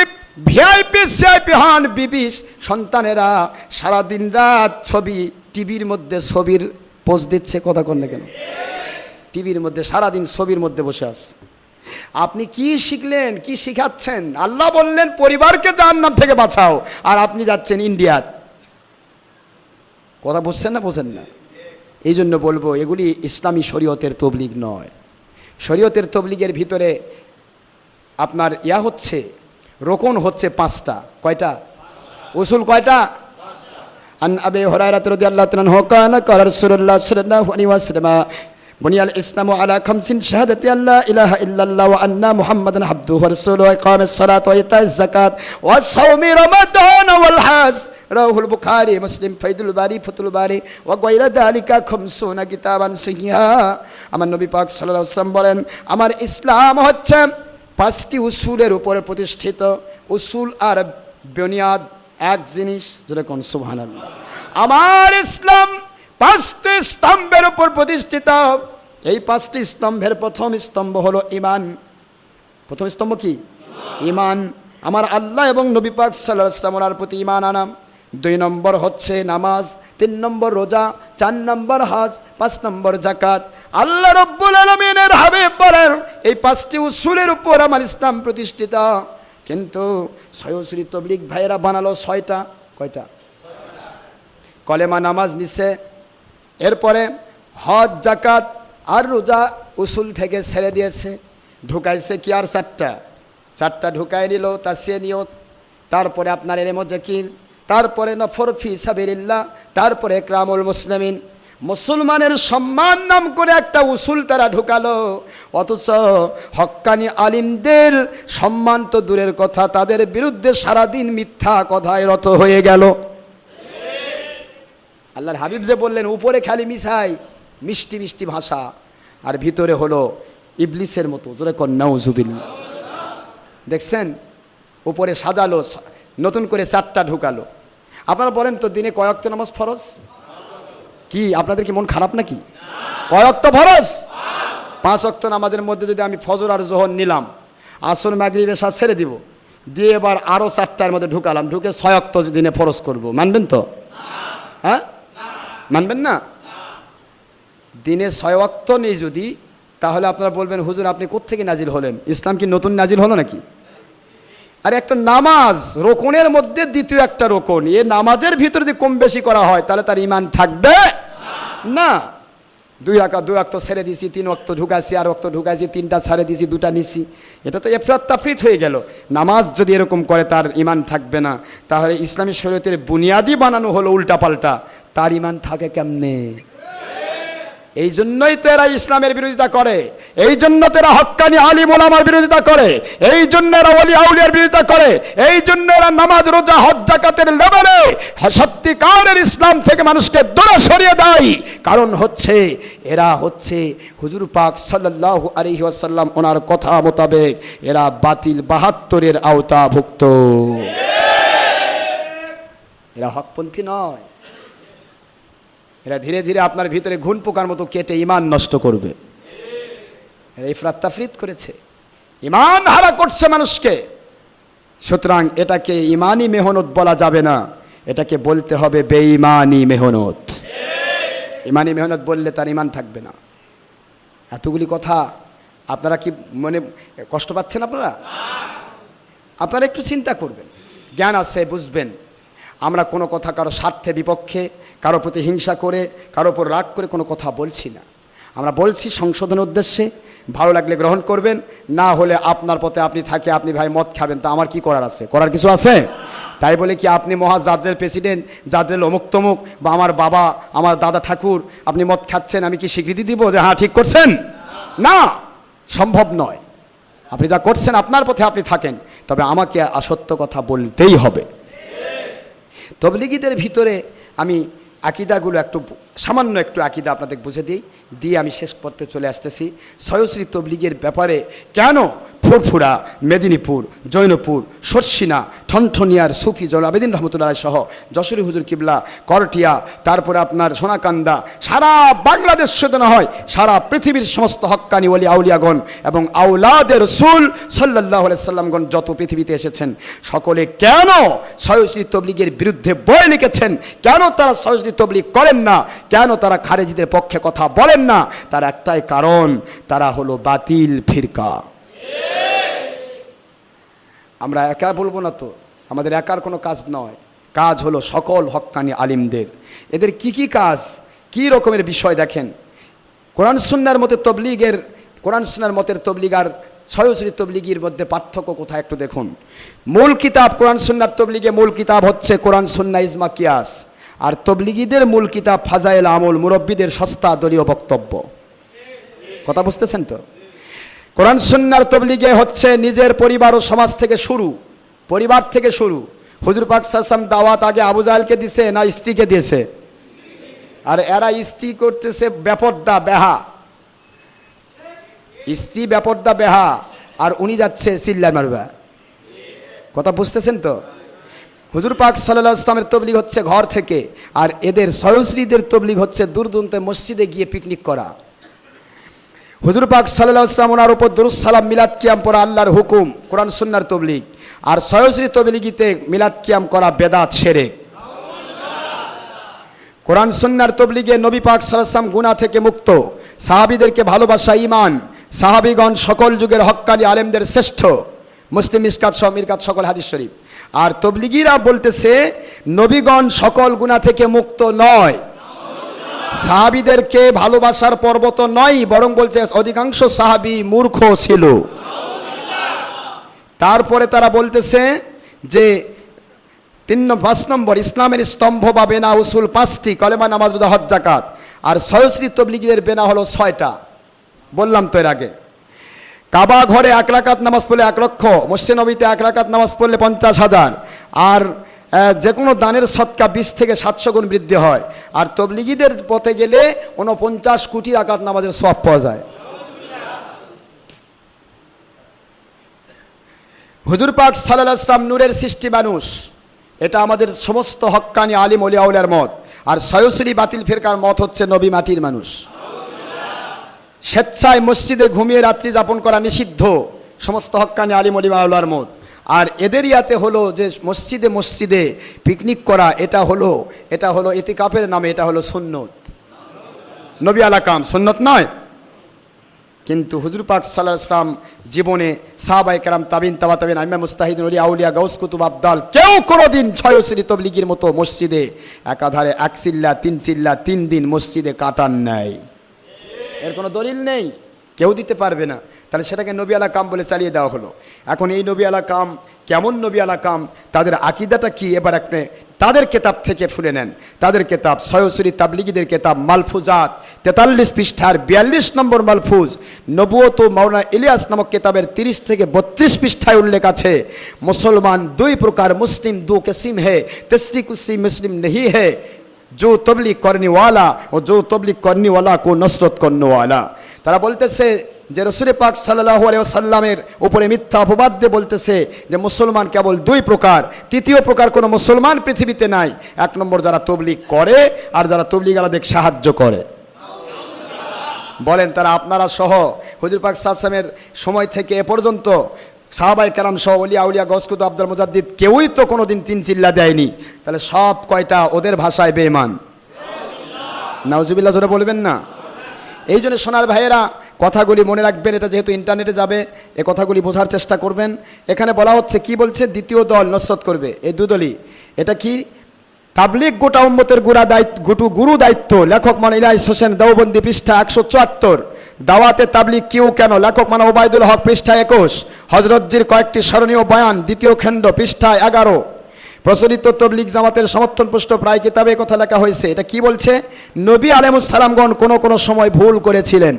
ভিআইপি সিআইপি হন, বিবি সন্তানেরা সারাদিন রাত ছবি টিভির মধ্যে ছবির পোস্ট দিচ্ছে, কথা কন না কেন? টিভির মধ্যে সারাদিন ছবির মধ্যে বসে আছে। আপনি কি শিখলেন, কি শিখাচ্ছেন? আল্লাহ বললেন পরিবারকে জাহান্নাম থেকে বাঁচাও, আর আপনি যাচ্ছেন ইন্ডিয়াত। কথা বুঝছেন না? বোঝেন না? এই জন্য বলবো এগুলি ইসলামী শরীয়তের তবলিগ নয়। শরীয়তের তবলিগের ভিতরে আপনার হচ্ছে রোকন হচ্ছে 5টা। কয়টা? উসুল কয়টা? আন আবি হুরায়রা রাদিয়াল্লাহু তাআলা আনহু কানা ক্বালা রাসূলুল্লাহ সাল্লাল্লাহু আলাইহি ওয়াসাল্লাম বুনিয়াল ইসলামু আলা 5 শাহাদাতি আল্লা ইলাহা ইল্লাল্লাহ ওয়া আন্না মুহাম্মাদান আবদুহু ওয়া রাসূলুহু ওয়া ইকামিস সালাতি ওয়া ইতাইজ যাকাত ওয়া সাওমি রমাদান ওয়াল হজ। রাহুল বুখারী, মুসলিম, ফাইদুল বারী, ফাতুল বারী ওয়া গায়রা যালিকা 50 কিতাবান সহিহা। আমার নবী পাক সাল্লাল্লাহু আলাইহি ওয়াসাল্লাম বলেন আমার ইসলাম হচ্ছে 5টি উসুলের উপরে প্রতিষ্ঠিত। উসুল আর বুনিয়াদ এক জিনিস, যেরকম সুবহানাল্লাহ। আমার ইসলাম 5টি স্তম্ভের উপর প্রতিষ্ঠিত। এই 5টি স্তম্ভের প্রথম স্তম্ভ হলো ঈমান। প্রথম স্তম্ভ কি? ঈমান। আমার আল্লাহ এবং নবী পাক সাল্লাল্লাহু আলাইহি ওয়াসাল্লামের প্রতি ঈমান আনা। 2 নম্বর হচ্ছে নামাজ, 3 নম্বর রোজা, 4 নম্বর হজ, 5 নম্বর যাকাত। আল্লাহ রাব্বুল আলামিনের হাবিব বলেন এই 5টি উসুলের উপর আমার ইসলাম প্রতিষ্ঠিত। কিন্তু সয়সরি তবলিগ ভাইয়েরা বানালো 6টা। কয়টা? কলেমা নামাজ নিছে, এরপরে হজ যাকাত আর রোজা উসুল থেকে ছেড়ে দিয়েছে, ঢুকাইছে কি আর 4টা ঢুকাই নিল তাসিয়ে নিয়ত, তারপরে আপনার এর মধ্যে কি, তারপরে নফর ফি সাবিলিল্লাহ, তারপরে ইকরামুল মুসলিমিন। মুসলমানের সম্মান নাম করে একটা উসুল তারা ঢুকালো, অথচ হক্কানি আলিমদের সম্মান তো দূরের কথা, তাদের বিরুদ্ধে সারাদিন মিথ্যা কথায় রত হয়ে গেল। আল্লাহর হাবিব যে বললেন উপরে খালি মিশাই মিষ্টি মিষ্টি ভাষা, আর ভিতরে হলো ইবলিসের মতো, জোরে কন নাউজুবিল্লাহ। দেখছেন উপরে সাজালো, নতুন করে 4টা ঢুকালো। আপনারা বলেন তো দিনে কয় ওয়াক্ত নামাজ ফরজ? কি আপনাদের কি মন খারাপ নাকি? কয় ওয়াক্ত ফরজ? 5 ওয়াক্ত নামাজের মধ্যে যদি আমি ফজর আর যোহর নিলাম, আসর মাগরিব এশা ছেড়ে দিব, দিয়ে এবার আরও 4টার মধ্যে ঢুকালাম, ঢুকে 6 ওয়াক্ত দিনে ফরজ করব, মানবেন তো? হ্যাঁ, মানবেন না? দিনে 6 ওয়াক্ত নেই যদি, তাহলে আপনারা বলবেন হুজুর আপনি কোত্থেকে নাজিল হলেন? ইসলাম কি নতুন নাজিল হলো নাকি? আর একটা নামাজ রোকনের মধ্যে দ্বিতীয় একটা রোকন, এ নামাজের ভিতরে যদি কম বেশি করা হয় তাহলে তার ঈমান থাকবে না। 2 ওয়াক্ত ছেড়ে দিয়েছি, 3 ওয়াক্ত ঢুকাইছি, আর ওয়াক্ত ঢুকাইছি, 3টা ছেড়ে দিয়েছি, 2টা নিছি, এটা তো এফরাত তাফরিত হয়ে গেল। নামাজ যদি এরকম করে তার ঈমান থাকবে না, তাহলে ইসলামী শরীয়তের বুনিয়াদি বানানো হলো উল্টাপাল্টা, তার ঈমান থাকে কেমনে? এই জন্যই তো এরা ইসলামের বিরোধিতা করে, এই জন্য তো এরা হক্কানি আলিম ওলামার বিরোধিতা করে, এই জন্য এরা ওলি আউলিয়ার বিরোধিতা করে, এই জন্য এরা নামাজ রোজা হজ যাকাতের লেভেলে সত্যিকারের ইসলাম থেকে মানুষকে দূরে সরিয়ে দেয়। কারণ হচ্ছে এরা হচ্ছে হুজুর পাক সাল্লাল্লাহু আলাইহি ওয়াসাল্লাম ওনার কথা মোতাবেক এরা বাতিল 72-এর আওতাভুক্ত, এরা হকপন্থী নয়। এরা ধীরে ধীরে আপনার ভিতরে ঘুণ পোকার মতো কেটে ঈমান নষ্ট করবে। এরা ইফরাত তাফরিত করেছে, ঈমান হারা করছে মানুষকে। সুতরাং এটাকে ঈমানি মেহনত বলা যাবে না, এটাকে বলতে হবে বেঈমানি মেহনত। ঈমানি মেহনত বললে তার ঈমান থাকবে না। এতগুলি কথা আপনারা কি মনে কষ্ট পাচ্ছেন? আপনারা একটু চিন্তা করবেন, জ্ঞান আছে বুঝবেন। আমরা কোনো কথা কারো স্বার্থে বিপক্ষে, কারো প্রতি হিংসা করে, কারো উপর রাগ করে কোনো কথা বলছি না। আমরা বলছি সংশোধনের উদ্দেশ্যে, ভালো লাগলে গ্রহণ করবেন, না হলে আপনার পথে আপনি থাকে, আপনি ভাই মদ খাবেন, তা আমার কি করার আছে? করার কিছু আছে? তাই বলে কি আপনি মহা জাদ্রেল প্রেসিডেন্ট, জাদ্রেল অমুক তমুক, বা আমার বাবা, আমার দাদা ঠাকুর, আপনি মদ খাচ্ছেন, আমি কি স্বীকৃতি দিব যে হ্যাঁ ঠিক করছেন? না, সম্ভব নয়। আপনি যা করছেন আপনার পথে আপনি থাকেন, তবে আমাকে অসত্য কথা বলতেই হবে। তবলিগীদের ভিতরে আমি আকিদাগুলো সামান্য একটু আকিদা আপনাদের বুঝে দিয়ে আমি শেষ করতে চলে আসতেছি। সয়শ্রী তবলিগের ব্যাপারে কেন ফুরফুরা, মেদিনীপুর, জৈনপুর, সরসিনা, ঠনঠনিয়ার সুফি জল আবেদিন রহমতুল্লাহ সহ যশোরী হুজুর কিবলা, করটিয়া, তারপরে আপনার সোনাকান্দা, সারা বাংলাদেশ শুধু না হয় সারা পৃথিবীর সমস্ত হক্কানি ওলি আউলিয়াগণ এবং আউলাদে রসুল সাল্লাল্লাহু আলাইহি সাল্লামগণ যত পৃথিবীতে এসেছেন, সকলে কেন সয়শ্রী তবলিগের বিরুদ্ধে বই লিখেছেন? কেন তারা সয়শ্রী তবলিগ করেন না? কেন তারা খারেজিদের পক্ষে কথা বলেন না? তার একটাই কারণ, তারা হলো বাতিল ফিরকা। আমরা একা বলবো না তো, আমাদের একার কোনো কাজ নয়, কাজ হলো সকল হক্কানি আলিমদের। এদের কি কাজ, কি রকমের বিষয় দেখেন। কোরআন সুন্নাহর মতে তবলিগের, কোরআন সুন্নাহর মতের তবলিগ আর সয়শ্রী তবলিগির মধ্যে পার্থক্য কোথায় একটু দেখুন। মূল কিতাব কোরআন সুন্নাহর তবলিগে মূল কিতাব হচ্ছে কোরআন সুন্নাহ ইজমা কিয়াস, আর তবলিগীদের মূল কিতাব ফাজাইল আমল, মুরব্বীদের সস্তা দলীয় বক্তব্য। কথা বুঝতেছেন তো? কোরআন সুন্নাহর তবলিগে হচ্ছে নিজের পরিবার ও সমাজ থেকে শুরু, পরিবার থেকে শুরু। হুজুর পাক সাল্লাল্লাহু আলাইহি ওয়াসাল্লাম দাওয়াত আগে আবু জাহেলকে দিছে না স্ত্রীকে দিয়েছে? আর এরা স্ত্রী করতেছে বেপর্দা বেহা, স্ত্রী বেপর্দা বেহা, আর উনি যাচ্ছে চিল্লা মারবা। কথা বুঝতেছেন তো? হুজুর পাক সাল্লাল্লাহু আলাইহি ওয়াসাল্লামের তবলিগ হচ্ছে ঘর থেকে, আর এদের সয়শ্রীদের তবলিগ হচ্ছে দূর দূরান্তে মসজিদে গিয়ে পিকনিক করা। হুজুর পাক সাল্লাল্লাহু আলাইহি ওয়াসাল্লাম ওনার উপর দরুদ সালাম মিলাদ কিয়াম পড়া আল্লাহর হুকুম, কোরআন সুন্নাহর তবলিগ। আর সয়শ্রী তবলিগিতে মিলাদ কিয়াম করা বেদাত, শিরক। কোরআন সুন্নাহর তবলিগে নবী পাক সাল্লাল্লাহু আলাইহি ওয়াসাল্লাম গুনাহ থেকে মুক্ত, সাহাবীদেরকে ভালোবাসা ঈমান, সাহাবীগণ সকল যুগের হক্কানি আলেমদের শ্রেষ্ঠ, মুসলিম মিশকাত সহ মিরকাত সকল হাদিস শরীফ। আর তবলিগীরা বলতেছে নবীগণ সকল গুনাহ থেকে মুক্ত নয়, সাহাবীদেরকে ভালোবাসার পর্বত নয়, বরং বলছে অধিকাংশ সাহাবী মূর্খ ছিল। তারপরে তারা বলতেছে যে 5 নম্বর ইসলামের স্তম্ভ বা বেনা উসুল 5টি, কলেমা, নামাজ, রোজা, হজ, যাকাত। আর সয়শ্রী তবলিগীদের বেনা হলো 6টা, বললাম তো এর আগে। কাবা ঘরে 1 রাকাত নামাজ পড়লে 1 লক্ষ, মসজিদ নবীতে 1 রাকাত নামাজ পড়লে 50,000, আর যে কোনো দানের সদকা 20 থেকে 700 গুণ বৃদ্ধি হয়। আর তবলিগীদের পথে গেলে 49 কোটি রাকাত নামাজের সওয়াব পাওয়া যায়। হুজুর পাক সাল্লাল্লাহু আলাইহি ওয়াসাল্লাম নূরের সৃষ্টি মানুষ, এটা আমাদের সমস্ত হক্কানি আলিম ওলি আউলিয়ার মত। আর সয়শ্রী বাতিল ফিরকার মত হচ্ছে নবী মাটির মানুষ। স্বেচ্ছায় মসজিদে ঘুমিয়ে রাত্রি যাপন করা নিষিদ্ধ, সমস্ত হক্কানি আলিম ওলি আউলিয়ার মত। আর এদের ইয়াতে হলো যে মসজিদে মসজিদে পিকনিক করা, এটা হলো ইতিকাফের নামে, এটা হলো সুন্নত, নবী আলা কাম, সুন্নত নয়। কিন্তু হুজুর পাক সাল্লাল্লাহু আলাইহি ওয়াসাল্লাম জীবনে সাহাবায়ে কেরাম, তাবিন, তাবা তাবিন, আইম্মা মুস্তাহিদিন, ওলি আউলিয়া, গাউস কুতুব, আবদাল, কেউ কোনোদিন সয়শ্রী তবলিগীর মতো মসজিদে একাধারে 1 চিল্লা 3 চিল্লা 3 দিন মসজিদে কাটান নাই। এর কোনো দলিল নেই, কেউ দিতে পারবে না। তাহলে সেটাকে নবী আলা কাম বলে চালিয়ে দেওয়া হলো। এখন এই নবী আলা কাম কেমন নবী আলা কাম, তাদের আকিদাটা কি, এবার আপনি তাদের কেতাব থেকে শুনে নেন। তাদের কেতাব সয়শ্রী তাবলিগীদের কেতাব মালফুজাত 43 পৃষ্ঠার 42 নম্বর মালফুজ, নবুয়ত ও মাওলানা ইলিয়াস নামক কেতাবের 30 থেকে 32 পৃষ্ঠায় উল্লেখ আছে, মুসলমান 2 প্রকার, মুসলিম 2 কিসম है, तीसरी किसी मुस्लिम नहीं है, जो तबलीग करने वाला और जो तबलीग करने वाला को नसरत करने वाला। তারা বলতেছে যে রাসূল পাক সাল্লাল্লাহু আলাইহি ওয়াসাল্লামের উপরে মিথ্যা অপবাদ দিয়ে বলতেছে যে মুসলমান কেবল 2 প্রকার, তৃতীয় প্রকার কোনো মুসলমান পৃথিবীতে নাই। 1 নম্বর যারা তবলীগ করে আর যারা তবলীগ আলাদের সাহায্য করে। বলেন তারা আপনারা সহ হুজুর পাক সাল্লাল্লাহু আলাইহি ওয়াসাল্লামের সময় থেকে এ পর্যন্ত সাহাবায়ে কেরাম সহ ওলি আউলিয়া, গাউস কুতুব, আব্দুল মুজাদ্দিদ কেউই তো কোনোদিন 3 চিল্লা দেয়নি। তাহলে সব কয়টা ওদের ভাষায় বেঈমান? নাউজুবিল্লাহ জোরে বলবেন না? এই জন্য সোনার ভাইয়েরা কথাগুলি মনে রাখবেন, এটা যেহেতু ইন্টারনেটে যাবে এ কথাগুলি বোঝার চেষ্টা করবেন। এখানে বলা হচ্ছে কি বলছে, দ্বিতীয় দল নসরত করবে, এই 2 দলই। এটা কি? তাবলিগ গোটা উম্মতের গুরু দায়িত্ব, লেখক মানে ইলিয়াস হোসেন দেওবন্দি, পৃষ্ঠা 174। দাওয়াতে তাবলিগ কিউ কেন, লেখক মানে ওবায়দুল হক, পৃষ্ঠা 21। হযরতজির কয়েকটি স্মরণীয় বয়ান, দ্বিতীয় খণ্ড, পৃষ্ঠা 11। প্রচলিত তবলিগ জামাতের সমর্থনপুষ্ট প্রায় কিতাবে কথা লেখা হয়েছে। এটা কি বলছে? নবী আলাইহিস সালামগণ কোন সময় ভুল করেছিলেন।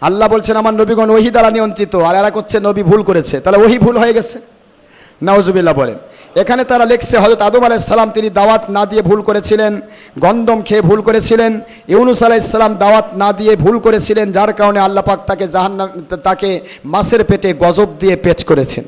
আল্লাহ বলছেন আমার নবীগণ ওহী দ্বারা নিয়ন্ত্রিত, আর এরা করছে নবী ভুল করেছে, তাহলে ওহী ভুল হয়ে গেছে। নাউজুবিল্লাহ বলেন। এখানে তারা লিখছে হযরত আদম আলাইহিস সালাম তিনি দাওয়াত না দিয়ে ভুল করেছিলেন, গন্ধম খেয়ে ভুল করেছিলেন। ইউনূস আলাইহিস সালাম দাওয়াত না দিয়ে ভুল করেছিলেন, যার কারণে আল্লাহ পাক তাকে মাছের পেটে গজব দিয়ে পেট করেছেন।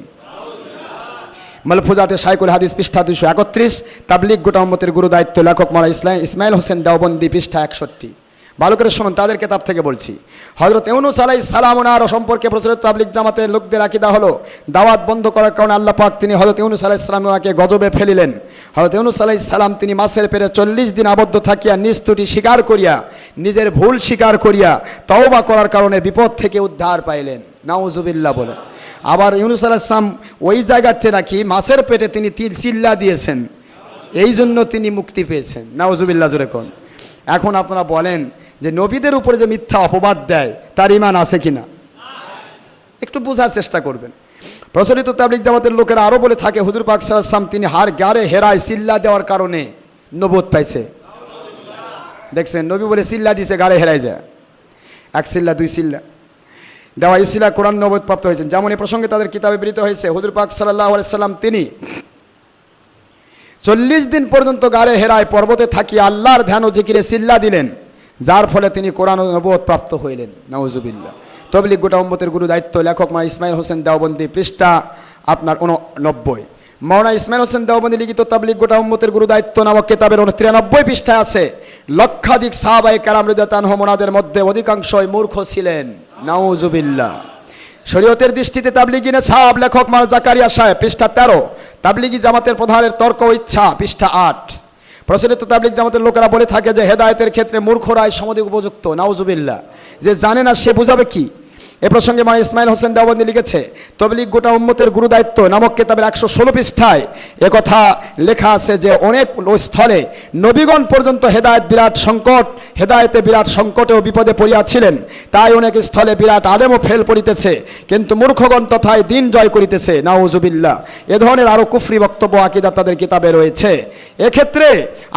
মালফুজাতে শাইখুল হাদিস, পৃষ্ঠা 231। তাবলিগ গোটা উম্মতের গুরু দায়িত্ব, লেখক মাওলানা ইসমাইল হোসেন দেওবন্দি, পৃষ্ঠা 61। ভালো করে শুনুন, তাদের কিতাব থেকে বলছি। হযরত ইউনূস আলাইহিস সালাম ওনার সম্পর্কে প্রচলিত তাবলিগ জামাতের লোকদের আকীদা হলো দাওয়াত বন্ধ করার কারণে আল্লাহ পাক তিনি হযরত ইউনূস আলাইহিস সালাম ওনাকে গজবে ফেলিলেন। হযরত ইউনূস আলাইহিস সালাম তিনি মাছের পেটে 40 দিন আবদ্ধ থাকিয়া নিজ ত্রুটি স্বীকার করিয়া, নিজের ভুল স্বীকার করিয়া তওবা করার কারণে বিপদ থেকে উদ্ধার পাইলেন। নাউজুবিল্লাহ বলেন। আবার ইউনূস আলাইহিস সালাম ওই জায়গাতে নাকি মাছের পেটে তিনি চিল্লা দিয়েছেন, এই জন্য তিনি মুক্তি পেয়েছেন। নাউজুবিল্লাহ জোরে কোন। এখন আপনারা বলেন যে নবীদের উপরে যে মিথ্যা অপবাদ দেয় তার ঈমান আছে কিনা, একটু বোঝার চেষ্টা করবেন। প্রচলিত তাবলিগ জামাতের লোকেরা আরও বলে থাকে হুজুর পাক সাল্লাল্লাহু আলাইহি ওয়াসাল্লাম তিনি গারে হেরায় চিল্লা দেওয়ার কারণে নবুয়ত পাইছে। দেখছেন, নবী বলে চিল্লা দিছে, গারে হেরায় যায়। 1 চিল্লা 2 চিল্লা দেওয়া ইসিলা কোরআন নবুয়ত প্রাপ্ত হয়েছেন। যেমন এই প্রসঙ্গে তাদের কিতাবে বৃত হয়েছে হুজুর পাক সাল্লাল্লাহু আলাইহি ওয়াসাল্লাম তিনি 40 দিন পর্যন্ত গারে হেরায় পর্বতে থাকিয়া আল্লাহর ধ্যান ও জিকিরে চিল্লা দিলেন, যার ফলে তিনি কোরআন ও নবুয়ত প্রাপ্ত হইলেন। নাউজুবিল্লাহ। তবলিগ গোটা উম্মতের গুরু দায়িত্ব, লেখক মাওলানা ইসমাইল হোসেন দেওবন্দি, পৃষ্ঠা আপনার 89। মাওলানা ইসমাইল হোসেন দেওবন্দি লিখিত তাবলিগ গোটা উম্মতের গুরু দায়িত্ব নামক কিতাবের 93 পৃষ্ঠায় আছে লক্ষাধিক সাহাবায়ে কেরাম রাদিয়াল্লাহু আনহুম ওনাদের মধ্যে অধিকাংশই মূর্খ ছিলেন। নাউজুবিল্লাহ। শরীয়তের দৃষ্টিতে তাবলিগিনে সাহাব, লেখক মাওলানা জাকারিয়া সাহেব, পৃষ্ঠা 13। তাবলিগি জামাতের প্রধানের তর্ক ও ইচ্ছা, পৃষ্ঠা 8। প্রচলিত তাবলিগ জামাতের লোকেরা বলে থাকে যে হেদায়েতের ক্ষেত্রে মূর্খরাই সমধিক উপযুক্ত। নাউজুবিল্লাহ। যে জানে না সে বুঝাবে কি? এ প্রসঙ্গে মাওলানা ইসমাইল হোসেন দেওবন্দি লিখেছে তবলিগ গোটা উম্মতের গুরু দায়িত্ব নামক কিতাবের 116 পৃষ্ঠায় একথা লেখা আছে যে অনেক স্থলে নবীগণ পর্যন্ত হেদায়েতে বিরাট সংকটে ও বিপদে পড়িয়াছিলেন, তাই অনেক স্থলে বিরাট আলেমও ফেল পড়িতেছে, কিন্তু মূর্খগণ তথায় দিন জয় করিতেছে। নাউজুবিল্লাহ। এ ধরনের আরও কুফরি বক্তব্য আকীদা তাদের কিতাবে রয়েছে। এক্ষেত্রে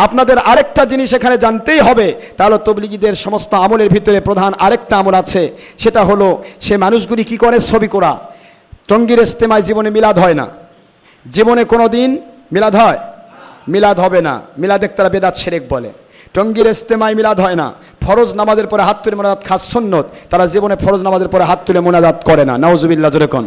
আপনাদের আরেকটা জিনিস এখানে জানতেই হবে, তাহলে তবলিগীদের সমস্ত আমলের ভিতরে প্রধান আরেকটা আমল আছে, সেটা হলো সে মানুষগুলি কি করে? ছবি করা। টঙ্গীর ইজতেমায় জীবনে মিলাদ হয় না, জীবনে কোনো দিন মিলাদ হয়? মিলাদ হবে না। মিলাদ তারা বেদাত শিরক বলে। টঙ্গীর ইজতেমায় মিলাদ হয় না। ফরজ নামাজের পরে হাত তুলে মোনাজাত খাস সুন্নত, তারা জীবনে ফরজ নামাজের পরে হাত তুলে মোনাজাত করে না। নাউজুবিল্লাহ জোরে কোন।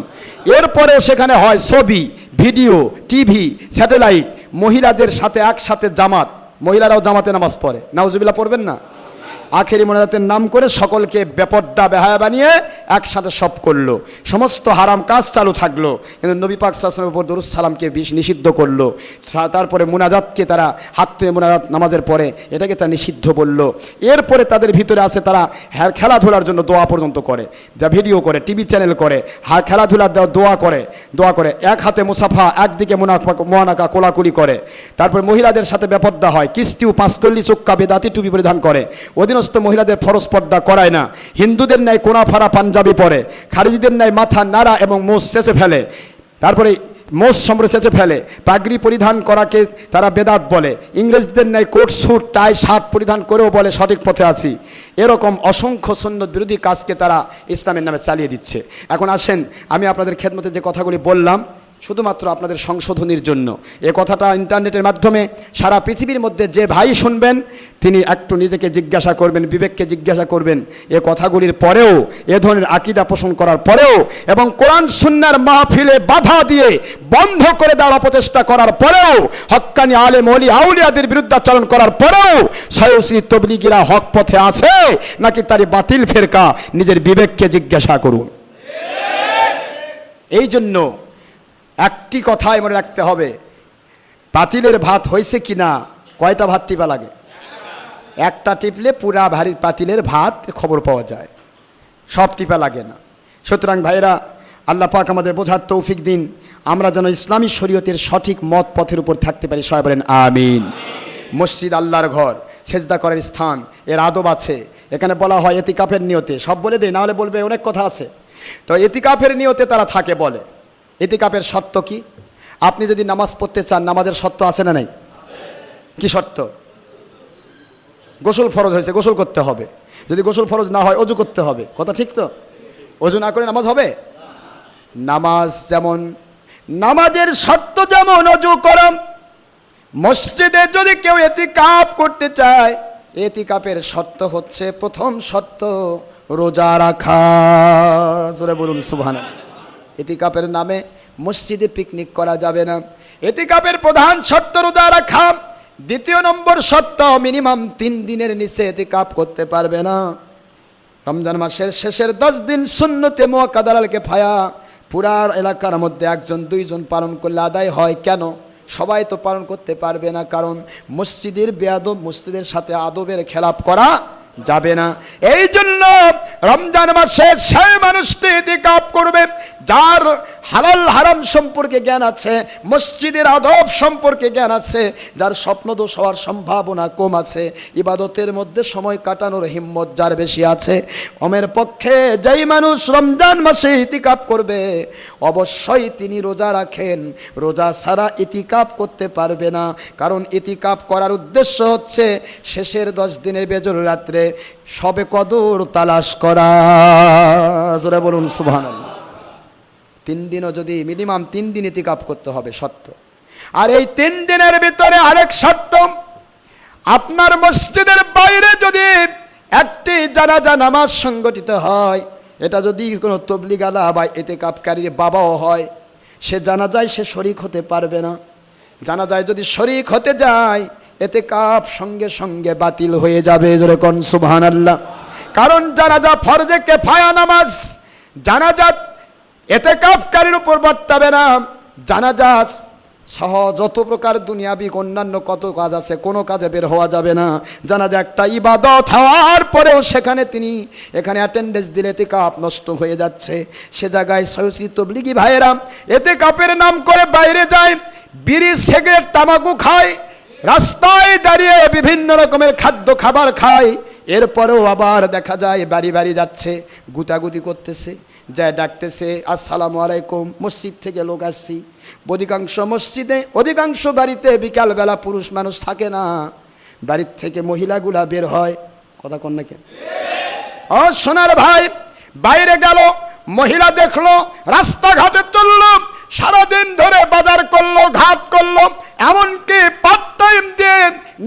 এরপরে সেখানে হয় ছবি, ভিডিও, টিভি, স্যাটেলাইট, মহিলাদের সাথে একসাথে জামাত, মহিলারাও জামাতে নামাজ পড়ে। নাউজুবিল্লাহ পড়বেন না? আখেরি মোনাজাতের নাম করে সকলকে বেপর্দা বেহায়া বানিয়ে একসাথে সব করলো, সমস্ত হারাম কাজ চালু থাকলো, কিন্তু নবী পাক সাল্লাল্লাহু আলাইহি ওয়াসাল্লামের উপর দরুদ সালামকে নিষিদ্ধ করলো। তারপরে মুনাজাতকে তারা হাত ধুয়ে মুনাজাত নামাজের পরে এটাকে তারা নিষিদ্ধ বললো। এরপরে তাদের ভিতরে আছে তারা খেলাধুলার জন্য দোয়া পর্যন্ত করে, যা ভিডিও করে, টিভি চ্যানেল করে, খেলাধুলার দোয়া করে এক হাতে মুসাফা, একদিকে মোয়ানাকা কোলাকুলি করে। তারপরে মহিলাদের সাথে বেপর্দা হয়, কিস্তিও 5 চুক্কা বেদাতি টুপি পরিধান করে, অধীনস্থ মহিলাদের ফরজ পর্দা করায় না, হিন্দুদের ন্যায় কোনা ফাড়া পাঞ্জাবি পরে, খারিজিদের ন্যায় মাথা নাড়া এবং মোষ চেঁচে ফেলে, তারপরে মোষ সম্পর্কে চেঁচে ফেলে, পাগড়ি পরিধান করাকে তারা বেদাত বলে, ইংরেজদের ন্যায় কোট স্যুট টাই শার্ট পরিধান করেও বলে সঠিক পথে আছি। এরকম অসংখ্য সুন্নত বিরোধী কাজকে তারা ইসলামের নামে চালিয়ে দিচ্ছে। এখন আসেন, আমি আপনাদের খেদমতে যে কথাগুলি বললাম শুধুমাত্র আপনাদের সংশোধনীর জন্য। এ কথাটা ইন্টারনেটের মাধ্যমে সারা পৃথিবীর মধ্যে যে ভাই শুনবেন তিনি একটু নিজেকে জিজ্ঞাসা করবেন, বিবেককে জিজ্ঞাসা করবেন, এ কথাগুলির পরেও, এ ধরনের আকীদা পোষণ করার পরেও এবং কোরআন সুন্নাহর মাহফিলে বাধা দিয়ে বন্ধ করে দেওয়ার অপচেষ্টা করার পরেও, হক্কানি আলেম ওলি আউলিয়াদের বিরুদ্ধাচরণ করার পরেও সয়সী তবলিগীরা হক পথে আছে নাকি তারই বাতিল ফেরকা, নিজের বিবেককে জিজ্ঞাসা করুন। এই জন্য একটি কথাই মনে রাখতে হবে, পাতিলের ভাত হয়েছে কি না, কয়টা ভাত টিপা লাগে? একটা টিপলে পুরা ভারী পাতিলের ভাত খবর পাওয়া যায়, সব টিপা লাগে না। সুতরাং ভাইরা, আল্লাহ পাক আমাদের বোঝার তৌফিক দিন, আমরা যেন ইসলামী শরীয়তের সঠিক মত পথের উপর থাকতে পারি। সবাই বলেন আমিন। মসজিদ আল্লাহর ঘর, সেজদা করার স্থান, এর আদব আছে। এখানে বলা হয় ইতিকাফের নিয়তে, সব বলে দেয়, নাহলে বলবে অনেক কথা আছে। তো ইতিকাফের নিয়তে তারা থাকে বলে। ইতিকাফের শর্ত কি? আপনি যদি নামাজ পড়তে চান, নামাজের শর্ত আছে না নাই? কি শর্ত? গোসল ফরজ হয়েছে, গোসল করতে হবে। যদি গোসল ফরজ না হয়, অজু করতে হবে। কথা ঠিক তো? অজু না করে নামাজ হবে? নামাজ যেমন, নামাজের শর্ত যেমন অজু করা। মসজিদে যদি কেউ ইতিকাফ করতে চায়, ইতিকাফের শর্ত হচ্ছে, প্রথম শর্ত রোজা রাখা। জোরে বলুন সুবহানাল্লাহ। ইতিকাফের নামে মসজিদে পিকনিক করা যাবে না। ইতিকাফের প্রধান শর্ত রোজা রাখা। দ্বিতীয় নম্বর শর্ত, মিনিমাম 3 দিনের নিচে ইতিকাফ করতে পারবে না। রমজান মাসের শেষের 10 দিন সুন্নতে মুআক্কাদাল কিফায়া পুরা এলাকার মধ্যে 1-2 জন পালন করলে আদায় হয়। কেন? সবাই তো পালন করতে পারবে না, কারণ মসজিদের বেয়াদব, মসজিদের সাথে আদবের খেলাপ করা যাবে না। এই জন্য রমজান মাসে সেই মানুষটি ইতিকাফ করবে যার হালাল হারাম সম্পর্কে জ্ঞান আছে, মসজিদের আদব সম্পর্কে জ্ঞান আছে, যার স্বপ্নদোষ হওয়ার সম্ভাবনা কম আছে, ইবাদতের মধ্যে সময় কাটানোর হিম্মত যার বেশি আছে। ওমের পক্ষে যেই মানুষ রমজান মাসে ইতিকাফ করবে, অবশ্যই তিনি রোজা রাখেন। রোজা ছাড়া ইতিকাফ করতে পারবে না, কারণ ইতিকাফ করার উদ্দেশ্য হচ্ছে শেষের 10 দিনের বেজর রাত্রে সবে কদর তালাশ করা। জোরে বলুন সুবহানাল্লাহ। 3 দিনও যদি, মিনিমাম 3 দিন ইতিকাফ করতে হবে শর্ত। আর এই 3 দিনের ভিতরে আরেক শর্ত, আপনার মসজিদের বাইরে যদি একটি জানাজা নামাজ সংগঠিত হয়, এটা যদি কোনো তবলিগালা বা ইতিকাফকারীর বাবাও হয়, সে জানাজায় সে শরীক হতে পারবে না। জানাজায় যদি শরীক হতে যায়, ইতিকাফ সঙ্গে সঙ্গে বাতিল হয়ে যাবে। জোরে কোন সুবহানাল্লাহ। কারণ জানাজা ফরজে কিফায়া নামাজ, জানাজা ইতিকাফকারীর উপর বর্তাবে না। জানাজা সহ যত প্রকার দুনিয়াবি অন্যান্য কত কাজ আছে, কোনো কাজে বের হওয়া যাবে না। জানাজা একটা ইবাদত হওয়ার পরেও সেখানে তিনি এখানে অ্যাটেন্ডেন্স দিলে ইতিকাফ নষ্ট হয়ে যাচ্ছে। সে জায়গায় সয়সী তবলিগি ভাইয়েরা ইতিকাফের নাম করে বাইরে যায়, বিড়ি সিগারেট তামাকু খায়, রাস্তায় দাঁড়িয়ে বিভিন্ন রকমের খাদ্য খাবার খায়। এরপরেও আবার দেখা যায় বাড়ি বাড়ি যাচ্ছে, গুতাগুতি করতেছে, যায় ডাকতেছে আসসালামু আলাইকুম, মসজিদ থেকে লোক আসছি। অধিকাংশ মসজিদে, অধিকাংশ বাড়িতে বিকালবেলা পুরুষ মানুষ থাকে না, বাড়ির থেকে মহিলাগুলা বের হয়। কথা কন না কেন? ও সোনার ভাই, বাইরে গেল, মহিলা দেখলো, রাস্তাঘাটে চললো, সারাদিন ধরে বাজার করলো, ঘাট করলো, এমনকি পার্ট টাইম দিয়ে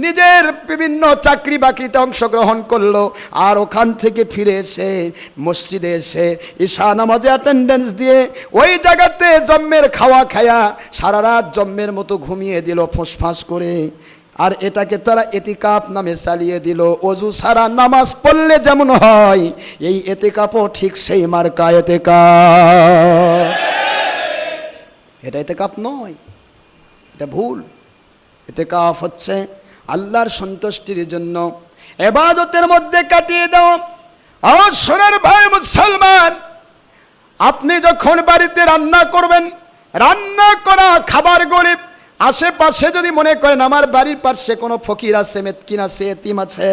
নিজের বিভিন্ন চাকরি বাকরিতে অংশগ্রহণ করলো। আর ওখান থেকে ফিরে এসে মসজিদে এসে ঈশা নামাজে অ্যাটেন্ডেন্স দিয়ে ওই জায়গাতে জম্মের খাওয়া খায়া সারা রাত জম্মের মতো ঘুমিয়ে দিল ফোঁসফাঁস করে। আর এটাকে তারা ইতিকাফ নামে চালিয়ে দিল। অজু ছাড়া নামাজ পড়লে যেমন হয়, এই ইতিকাফও ঠিক সেই মার্কা ইতিকাফ। এটা ইতিকাফ নয়, এটা ভুল। ইতিকাফ হচ্ছে আল্লাহর সন্তুষ্টির জন্য ইবাদতের মধ্যে কাটিয়ে দাও। আর সোনার ভাই মুসলমান, আপনি যখন বাড়িতে রান্না করবেন, রান্না করা খাবারগুলি আশেপাশে যদি মনে করেন আমার বাড়ির পাশে কোনো ফকির আছে, মেতকিন আছে, এতিম আছে,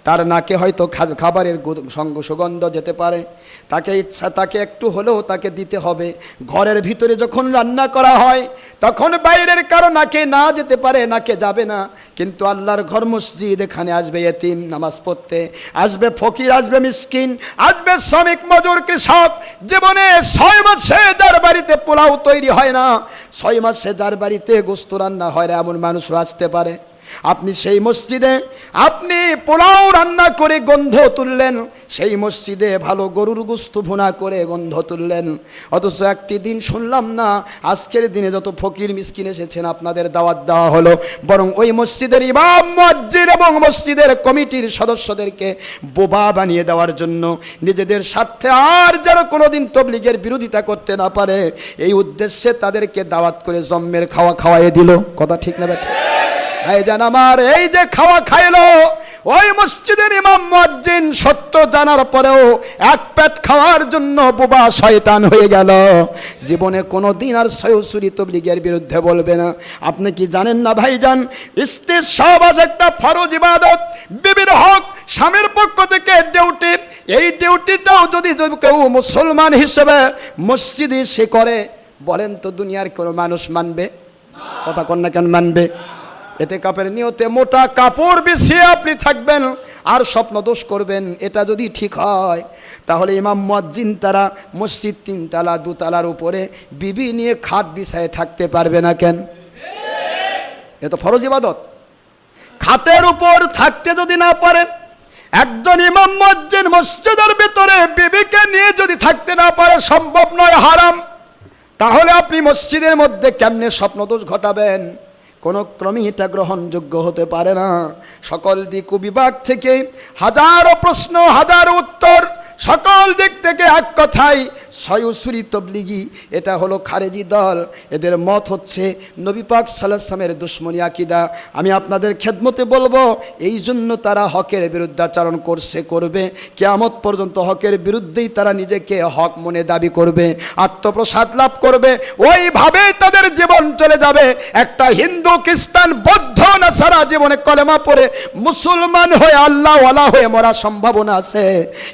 তার নাকে হয়তো খাবারের সুগন্ধ যেতে পারে, তাকে ইচ্ছা, তাকে একটু হলেও তাকে দিতে হবে। ঘরের ভিতরে যখন রান্না করা হয়, তখন বাইরের কারো নাকে না যেতে পারে, নাকে যাবে না। কিন্তু আল্লাহর ঘর মসজিদ, এখানে আসবে এতিম নামাজ পড়তে, আসবে ফকির, আসবে মিসকিন, আসবে শ্রমিক, মজুর, কৃষক। জীবনে 6 মাসে যার বাড়িতে পোলাও তৈরি হয় না, 6 মাসে যার বাড়িতে গোস্ত রান্না হয় না, এমন মানুষও আসতে পারে। আপনি সেই মসজিদে আপনি পোলাও রান্না করে গন্ধ তুললেন, সেই মসজিদে ভালো গরুর গোস্ত ভুনা করে গন্ধ তুললেন। অথচ একটি দিন শুনলাম না, আজকের দিনে যত ফকির মিসকিন এসেছেন আপনাদের দাওয়াত দেওয়া হলো, বরং ওই মসজিদের ইমাম, মুয়াজ্জিন এবং মসজিদের কমিটির সদস্যদেরকে বোবা বানিয়ে দেওয়ার জন্য, নিজেদের স্বার্থে আর যেন কোনোদিন তবলিগের বিরোধিতা করতে না পারে, এই উদ্দেশ্যে তাদেরকে দাওয়াত করে জম্মের খাওয়া খাওয়াইয়ে দিল। কথা ঠিক না বেঠিক? ভাইজান আমার, এই যে খাওয়া খাইলো, ওই মসজিদের ইমাম মুয়াজ্জিন সত্য জানার পরেও এক পেট খাওয়ার জন্য বোবা শয়তান হয়ে গেল, জীবনে কোনো দিন আর সয়সুরি তবলিগের বিরুদ্ধে বলবে না। আপনি কি জানেন না ভাইজান, স্ত্রীর সহবাস একটা ফরজ ইবাদত, বিবির হক, স্বামীর পক্ষ থেকে ডিউটি। এই ডিউটিটাও যদি কেউ মুসলমান হিসেবে মসজিদে সে করে, বলেন তো দুনিয়ার কোনো মানুষ মানবে? কথা কন না, কেন মানবে? এতে কাপের নিয়তে মোটা কাপড় বিছিয়ে আপনি থাকবেন আর স্বপ্ন দোষ করবেন, এটা যদি ঠিক হয় তাহলে ইমাম মুয়াজ্জিন তারা মসজিদ 3 তলা 2 তলার উপরে বিবি নিয়ে খাট বিছায়ে থাকতে পারবে না কেন? এটা তো ফরজ ইবাদত। খাটের উপর থাকতে যদি না পারেন, একজন ইমাম মুয়াজ্জিন মসজিদের ভিতরে বিবিকে নিয়ে যদি থাকতে না পারে, সম্ভব নয়, হারাম, তাহলে আপনি মসজিদের মধ্যে কেমনে স্বপ্নদোষ ঘটাবেন? কোনো ক্রমেই এটা গ্রহণযোগ্য হতে পারে না। সকল দিক বিভাগ থেকে হাজারো প্রশ্ন, হাজারো উত্তর, সকল দিক থেকে এক কথাই সয়সুরি তবলিগি, এটা হলো খারেজি দল। এদের মত হচ্ছে নবী পাক সাল্লাল্লাহু আলাইহি ওয়াসাল্লামের দুশমনী আকীদা। আমি আপনাদের খেদমতে বলবো, এই জন্য তারা হকের বিরুদ্ধাচরণ করবে, কিয়ামত পর্যন্ত হকের বিরুদ্ধেই তারা নিজেকে হক মনে দাবি করবে, আত্মপ্রসাদ লাভ করবে। ওইভাবে তাদের জীবন চলে যাবে। একটা হিন্দু, খ্রিস্টান, বৌদ্ধ, নাসারা জীবনে কলেমা পড়ে মুসলমান হয়ে আল্লাহওয়ালা হয়ে মরার সম্ভাবনা আছে,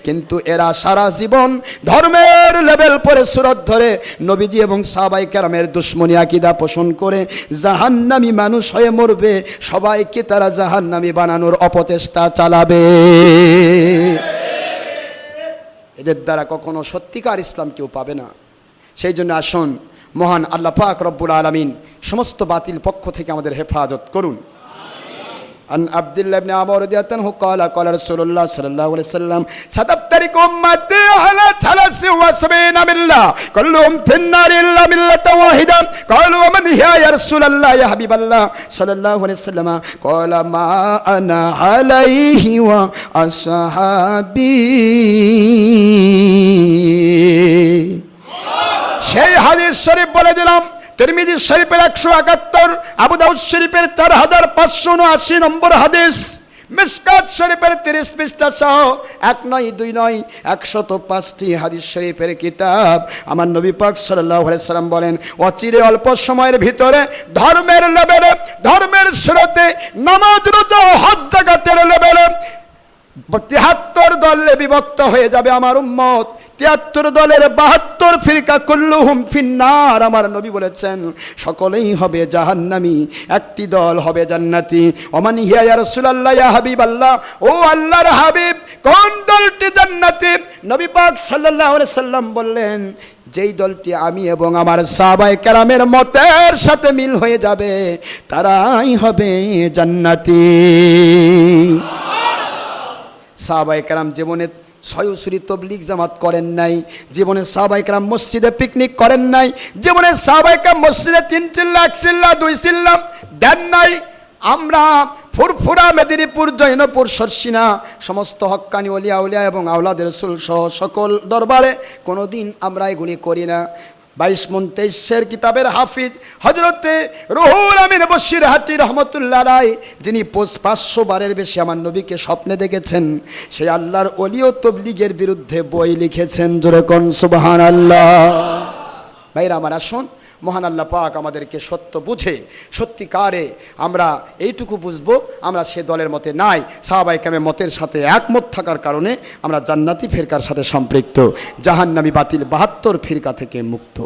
কিন্তু এরা সারা জীবন ধর্মের লেভেল পরে সুরত ধরে নবীজি এবং সাহাবায়ে কেরামের দুশমনী আকীদা পোষণ করে জাহান্নামী মানুষ হয়ে মরবে। সবাইকে তারা জাহান্নামী বানানোর অপচেষ্টা চালাবে। এদের দ্বারা কখনো সত্যিকার ইসলাম কেউ পাবে না। সেই জন্য আসুন, মহান আল্লাহ পাক রব্বুল আলামিন সমস্ত বাতিল পক্ষ থেকে আমাদের হেফাজত করুন। عن عبد الله بن عمرو رضي الله عنه قال قال رسول الله صلى الله عليه وسلم ستفترق أمتي على 73 ملة كلهم في النار إلا ملة واحدة قالوا ومن هي يا رسول الله يا حبيب الله صلى الله عليه وسلم قال ما أنا عليه وأصحابي। সেই হাদিস শরীফ বলে দিলাম, তিরমিজি শরীফের 171, আবু দাউদ শরীফের 4579 নম্বর হাদিস, মিশকাত শরীফের 30 পৃষ্ঠা সহ 1 নয় 2 নয় 105টি হাদিস শরীফের কিতাব। আমার নবী পাক সাল্লাল্লাহু আলাইহি সাল্লাম বলেন, অচিরে অল্প সময়ের ভিতরে ধর্মের লেভেলে, ধর্মের স্রোতে, নামাজ, রোজা, হজ জাকাতের লেভেলে 73 দলে বিভক্ত হয়ে যাবে আমার উম্মত। 73 দলের 72 ফিরকা কুল্লুহুম ফিন্নার। আমার নবী বলেছেন সকলেই হবে জাহান্নামী, একটি দল হবে জান্নাতি। ওমান হিয়া ইয়া রাসূলুল্লাহ ইয়া হাবিবাল্লাহ, ও আল্লাহর হাবিব কোন দলটি জান্নাতি? নবী পাক সাল্লাল্লাহু আলাইহি সাল্লাম বললেন, যেই দলটি আমি এবং আমার সাহাবায়ে কেরামের মতের সাথে মিল হয়ে যাবে তারাই হবে জান্নাতি। সাহাবায়ে কেরাম জীবনে সয়সুরি তবলিগ জামাত করেন নাই, জীবনে সাহাবায়ে কেরাম মসজিদে পিকনিক করেন নাই, জীবনে সাহাবায়ে কেরাম মসজিদে 3 চিল্লা 1 চিল্লা 2 চিল্লা দেন নাই। আমরা ফুরফুরা, মেদিনীপুর, জৈনপুর, সরসিনা সমস্ত হক্কানি ওলিয়া উলিয়া এবং আওলাদের রাসূল সহ সকল দরবারে কোনোদিন আমরা এগুলি করি না। 22 মন 23 কিতাবের হাফিজ হযরতে রুহুল আমিন বশিরহাটি রহমতুল্লাহ আলাইহি, যিনি 500 বারের বেশি আমার নবীকে স্বপ্নে দেখেছেন, সেই আল্লাহর ওলিও তবলিগের বিরুদ্ধে বই লিখেছেন। জোরে কোন সুবহানাল্লাহ। ভাইরা আমার, আসুন মহান আল্লাহ পাক আমাদেরকে সত্য বুঝে সত্যিকারে আমরা এইটুকু বুঝবো, আমরা সে দলের মতে নাই, সাহাবায়ে কেরামের মতের সাথে একমত থাকার কারণে আমরা জান্নাতি ফিরকার সাথে সম্পৃক্ত, জাহান্নামী বাতিল 72 ফিরকা থেকে মুক্ত।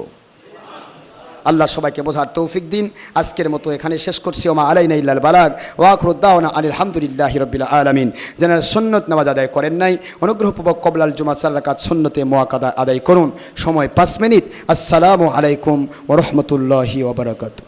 আল্লাহ সবাইকে বোঝার তৌফিক দিন। আজকের মতো এখানে শেষ করছি। ওমা আলাইনা ইল্লাল বালাগ ওয়া আখিরু দাওয়ানা আলহামদুলিল্লাহি রাব্বিল আলামিন। যারা সুন্নত নামাজ আদায় করেন নাই, অনুগ্রহপূর্বক কবলাল জুমা 4 রাকাত সুন্নতে মুআক্কাদা আদায় করুন। সময় 5 মিনিট। আসসালামু আলাইকুম ওয়া রাহমাতুল্লাহি ওয়া বারাকাতুহু।